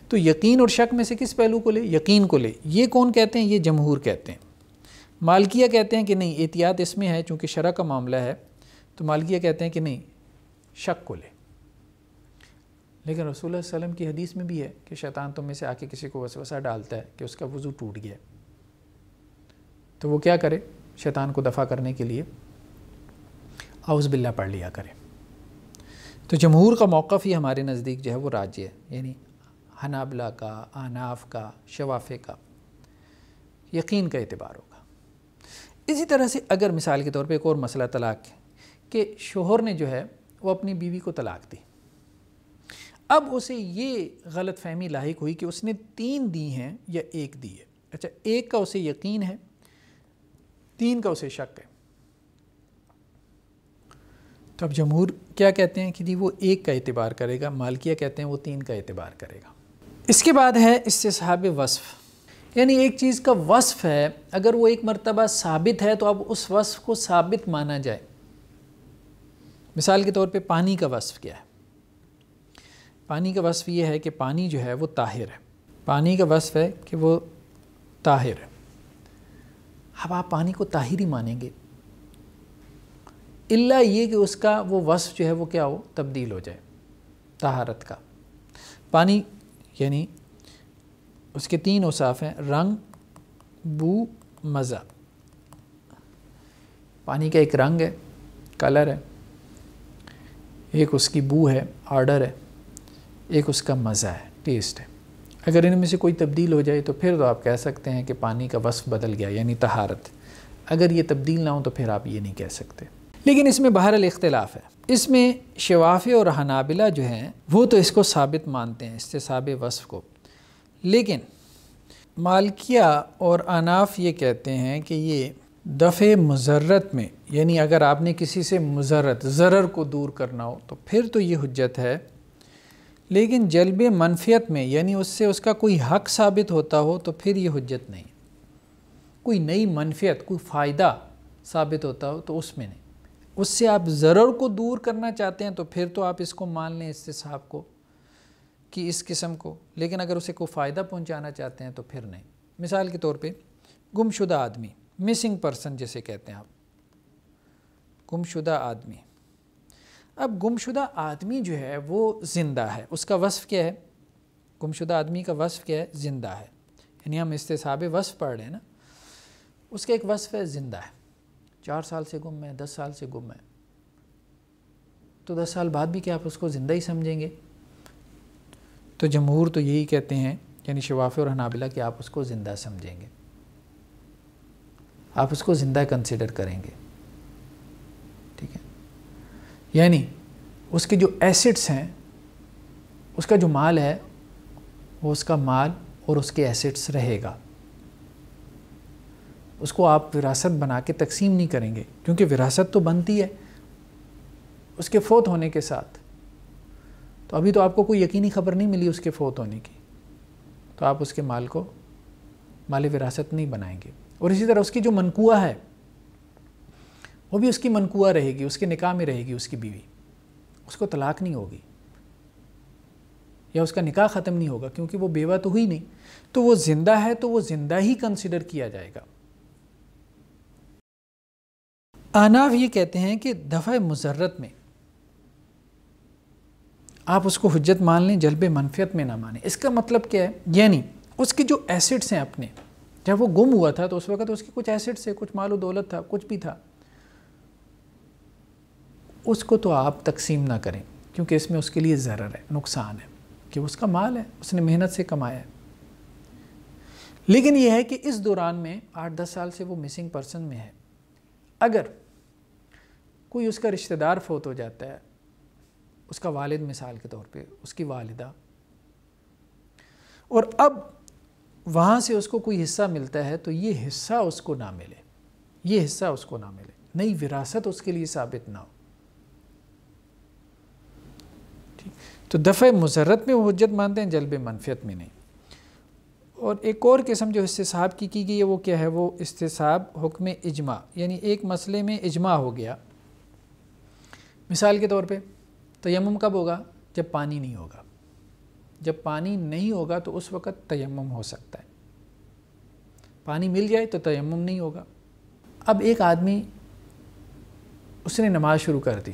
تو یقین اور شک میں سے کس پہلو کو لے؟ یقین کو لے۔ یہ کون کہتے ہیں؟ یہ جمہور کہتے ہیں۔ مالکیہ کہتے ہیں کہ نہیں، احتیاط اس میں ہے چونکہ شرع کا معاملہ ہے، تو مالکیہ کہتے ہیں کہ نہیں، شک کو لے۔ لیکن رسول اللہ صلی اللہ علیہ وسلم کی حدیث میں بھی ہے کہ شیطان تم میں سے آ کے کسی کو وسوسہ ڈالتا ہے کہ اس کا وضو ٹوٹ گیا ہے، تو وہ کیا کرے؟ شیطان کو دفع کرنے کے لیے اعوذ باللہ پڑھ لیا کرے۔ تو جمہور کا موقف ہی ہمارے نزدیک جو ہے وہ راجح ہے، یعنی حنابلہ کا، احناف کا، شوافع کا یقین کا اعتبار ہوگا۔ اسی طرح سے اگر مثال کے طور پہ ایک اور مسئلہ طلاق ہے کہ شوہر نے جو ہے وہ اپنی بیوی کو طلاق دی، اب اسے یہ غلط فہمی لاحق ہوئی کہ اس نے 3 دی ہیں یا 1 دی ہے۔ اچھا، 1 کا اسے یقین ہے، 3 کا اسے شک ہے، تو اب جمہور کیا کہتے ہیں کہ جی وہ 1 کا اعتبار کرے گا، مالکیہ کہتے ہیں وہ 3 کا اعتبار کرے گا۔ اس کے بعد ہے استصحاب وصف، یعنی ایک چیز کا وصف ہے، اگر وہ ایک مرتبہ ثابت ہے تو اب اس وصف کو ثابت مانا جائے۔ مثال کے طور پہ پانی کا وصف کیا ہے؟ پانی کا وصف یہ ہے کہ پانی جو ہے وہ طاہر ہے، پانی کا وصف ہے کہ وہ طاہر ہے۔ اب آپ پانی کو طاہر ہی مانیں گے، الا یہ کہ اس کا وہ وصف جو ہے وہ کیا ہو؟ تبدیل ہو جائے طہارت کا۔ پانی یعنی اس کے 3 اوصاف ہیں، رنگ، بو، مزہ۔ پانی کا ایک رنگ ہے، کلر ہے، ایک اس کی بو ہے، آرڈر ہے، ایک اس کا مزہ ہے، ٹیسٹ ہے۔ اگر ان میں سے کوئی تبدیل ہو جائے تو پھر تو آپ کہہ سکتے ہیں کہ پانی کا وصف بدل گیا، یعنی طہارت۔ اگر یہ تبدیل نہ ہو تو پھر آپ یہ نہیں کہہ سکتے۔ لیکن اس میں بہرحال اختلاف ہے، اس میں شوافع اور حنابلہ جو ہیں وہ تو اس کو ثابت مانتے ہیں، استصحاب وصف کو، لیکن مالکیہ اور احناف یہ کہتے ہیں کہ یہ دفع مضرت میں، یعنی اگر آپ نے کسی سے مضرت، ضرر کو دور کرنا ہو تو پھر تو یہ حجت ہے، لیکن جلب منفیت میں، یعنی اس سے اس کا کوئی حق ثابت ہوتا ہو تو پھر یہ حجت نہیں۔ کوئی نئی منفیت، کوئی فائدہ ثابت ہوتا ہو تو اس میں نہیں۔ اس سے آپ ضرر کو دور کرنا چاہتے ہیں تو پھر تو آپ اس کو مان لیں، استصحاب کو، کہ اس قسم کو، لیکن اگر اسے کوئی فائدہ پہنچانا چاہتے ہیں تو پھر نہیں۔ مثال کے طور پہ گمشدہ آدمی، مسنگ پرسن جسے کہتے ہیں آپ، گمشدہ آدمی۔ اب گمشدہ آدمی جو ہے وہ زندہ ہے، اس کا وصف کیا ہے؟ گمشدہ آدمی کا وصف کیا ہے؟ زندہ ہے، یعنی ہم استصحاب وصف پڑھ رہے ہیں نا، اس کا ایک وصف ہے زندہ ہے، 4 سال سے گم ہے، 10 سال سے گم ہے، تو 10 سال بعد بھی کیا آپ اس کو زندہ ہی سمجھیں گے؟ تو جمہور تو یہی کہتے ہیں، یعنی شوافع اور حنابلہ، کہ آپ اس کو زندہ سمجھیں گے، آپ اس کو زندہ کنسیڈر کریں گے، ٹھیک ہے؟ یعنی اس کے جو ایسٹس ہیں، اس کا جو مال ہے وہ اس کا مال اور اس کے ایسٹس رہے گا، اس کو آپ وراثت بنا کے تقسیم نہیں کریں گے، کیونکہ وراثت تو بنتی ہے اس کے فوت ہونے کے ساتھ، تو ابھی تو آپ کو کوئی یقینی خبر نہیں ملی اس کے فوت ہونے کی، تو آپ اس کے مال کو مال وراثت نہیں بنائیں گے۔ اور اسی طرح اس کی جو منقوعہ ہے وہ بھی اس کی منقوعہ رہے گی، اس کے نکاح میں رہے گی اس کی بیوی، اس کو طلاق نہیں ہوگی یا اس کا نکاح ختم نہیں ہوگا، کیونکہ وہ بیوہ تو ہوئی نہیں، تو وہ زندہ ہے تو وہ زندہ ہی کنسیڈر کیا جائے گا۔ احناف یہ کہتے ہیں کہ دفع مضرت میں آپ اس کو حجت مان لیں، جلب منفیت میں نہ مانیں۔ اس کا مطلب کیا ہے؟ یعنی اس کے جو ایسٹس ہیں اپنے، جب وہ گم ہوا تھا تو اس وقت اس کے کچھ ایسٹس ہیں، کچھ مال و دولت تھا، کچھ بھی تھا، اس کو تو آپ تقسیم نہ کریں، کیونکہ اس میں اس کے لیے ضرر ہے، نقصان ہے، کہ اس کا مال ہے، اس نے محنت سے کمایا ہے۔ لیکن یہ ہے کہ اس دوران میں 8-10 سال سے وہ مسنگ پرسن میں ہے، اگر کوئی اس کا رشتہ دار فوت ہو جاتا ہے، اس کا والد مثال کے طور پہ، اس کی والدہ، اور اب وہاں سے اس کو کوئی حصہ ملتا ہے، تو یہ حصہ اس کو نہ ملے، یہ حصہ اس کو نہ ملے، نئی وراثت اس کے لیے ثابت نہ ہو۔ تو دفع مضرت میں وہ حجت مانتے ہیں، جلب منفعت میں نہیں۔ اور ایک اور قسم جو استصحاب کی گئی ہے وہ کیا ہے؟ وہ استصحاب حکم اجماع، یعنی ایک مسئلے میں اجماع ہو گیا، مثال کے طور پہ تیمم کب ہوگا؟ جب پانی نہیں ہوگا، جب پانی نہیں ہوگا تو اس وقت تیمم ہو سکتا ہے، پانی مل جائے تو تیمم نہیں ہوگا۔ اب ایک آدمی، اس نے نماز شروع کر دی،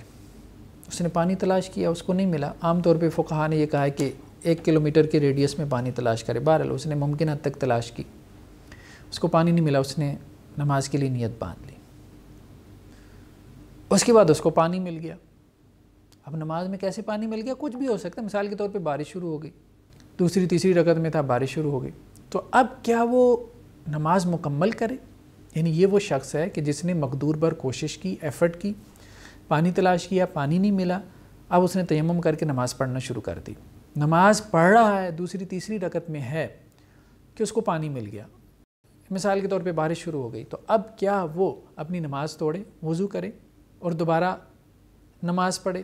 اس نے پانی تلاش کیا، اس کو نہیں ملا۔ عام طور پہ فقہاء نے یہ کہا ہے کہ 1 کلومیٹر کے ریڈیس میں پانی تلاش کرے، بہرحال اس نے ممکن حد تک تلاش کی، اس کو پانی نہیں ملا، اس نے نماز کے لیے نیت باندھ لی، اس کے بعد اس کو پانی مل گیا۔ اب نماز میں کیسے پانی مل گیا؟ کچھ بھی ہو سکتا ہے، مثال کے طور پہ بارش شروع ہو گئی، دوسری تیسری رکعت میں تھا، بارش شروع ہو گئی، تو اب کیا وہ نماز مکمل کرے؟ یعنی یہ وہ شخص ہے کہ جس نے مقدور پر کوشش کی، ایفرٹ کی، پانی تلاش کیا، پانی نہیں ملا، اب اس نے تیمم کر کے نماز پڑھنا شروع کر دی، نماز پڑھ رہا ہے، دوسری تیسری رکعت میں ہے کہ اس کو پانی مل گیا، مثال کے طور پہ بارش شروع ہو گئی، تو اب کیا وہ اپنی نماز توڑے، وضو کرے اور دوبارہ نماز پڑھے،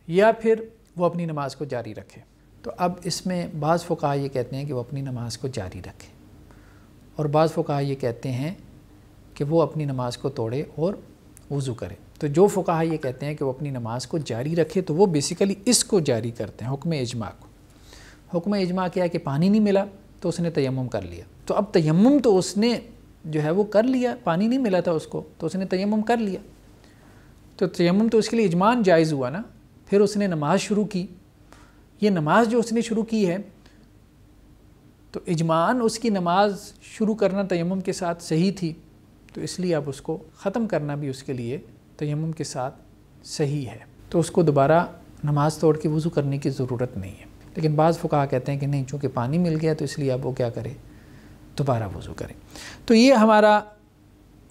یا پھر وہ اپنی نماز کو جاری رکھے؟ تو اب اس میں بعض فقہاء یہ کہتے ہیں کہ وہ اپنی نماز کو جاری رکھے، اور بعض فقہاء یہ کہتے ہیں کہ وہ اپنی نماز کو توڑے اور وضو کرے۔ تو جو فقہاء یہ کہتے ہیں کہ وہ اپنی نماز کو جاری رکھے، تو وہ بیسیکلی اس کو جاری کرتے ہیں، حکم اجماع کو۔ حکم اجماع کیا ہے کہ پانی نہیں ملا تو اس نے تیمم کر لیا، تو اب تیمم تو اس نے جو ہے وہ کر لیا، پانی نہیں ملا تھا اس کو تو اس نے تیمم کر لیا، تو تیمم تو اس کے لیے اجماعاً جائز ہوا نا۔ پھر اس نے نماز شروع کی، یہ نماز جو اس نے شروع کی ہے تو اجماعاً اس کی نماز شروع کرنا تیمم کے ساتھ صحیح تھی، تو اس لیے اب اس کو ختم کرنا بھی اس کے لیے تیمم کے ساتھ صحیح ہے، تو اس کو دوبارہ نماز توڑ کے وضو کرنے کی ضرورت نہیں ہے۔ لیکن بعض فقہاء کہتے ہیں کہ نہیں، چونکہ پانی مل گیا تو اس لیے اب وہ کیا کرے، دوبارہ وضو کرے۔ تو یہ ہمارا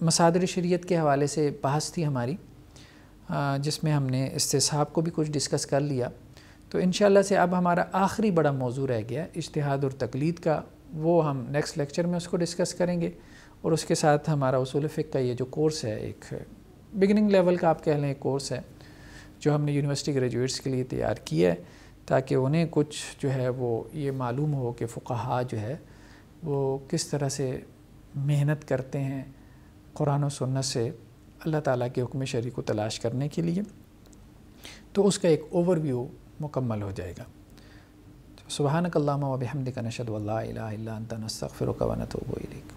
مصادر شریعت کے حوالے سے بحث تھی ہماری، جس میں ہم نے استصحاب کو بھی کچھ ڈسکس کر لیا۔ تو انشاءاللہ سے اب ہمارا آخری بڑا موضوع رہ گیا اجتہاد اور تقلید کا، وہ ہم نیکسٹ لیکچر میں اس کو ڈسکس کریں گے، اور اس کے ساتھ ہمارا اصول فقہ کا یہ جو کورس ہے، ایک بگننگ لیول کا آپ کہہ لیں کورس ہے، جو ہم نے یونیورسٹی گریجویٹس کے لیے تیار کیا ہے، تاکہ انہیں کچھ جو ہے وہ یہ معلوم ہو کہ فقہاء جو ہے وہ کس طرح سے محنت کرتے ہیں قرآن و سنت سے اللہ تعالیٰ کے حکم شرعی کو تلاش کرنے کے لیے، تو اس کا ایک اوور ویو مکمل ہو جائے گا۔ سبحانک اللہم و بحمدک نشہد ان لا الہ الا انت نستغفرک و نتوب الیک۔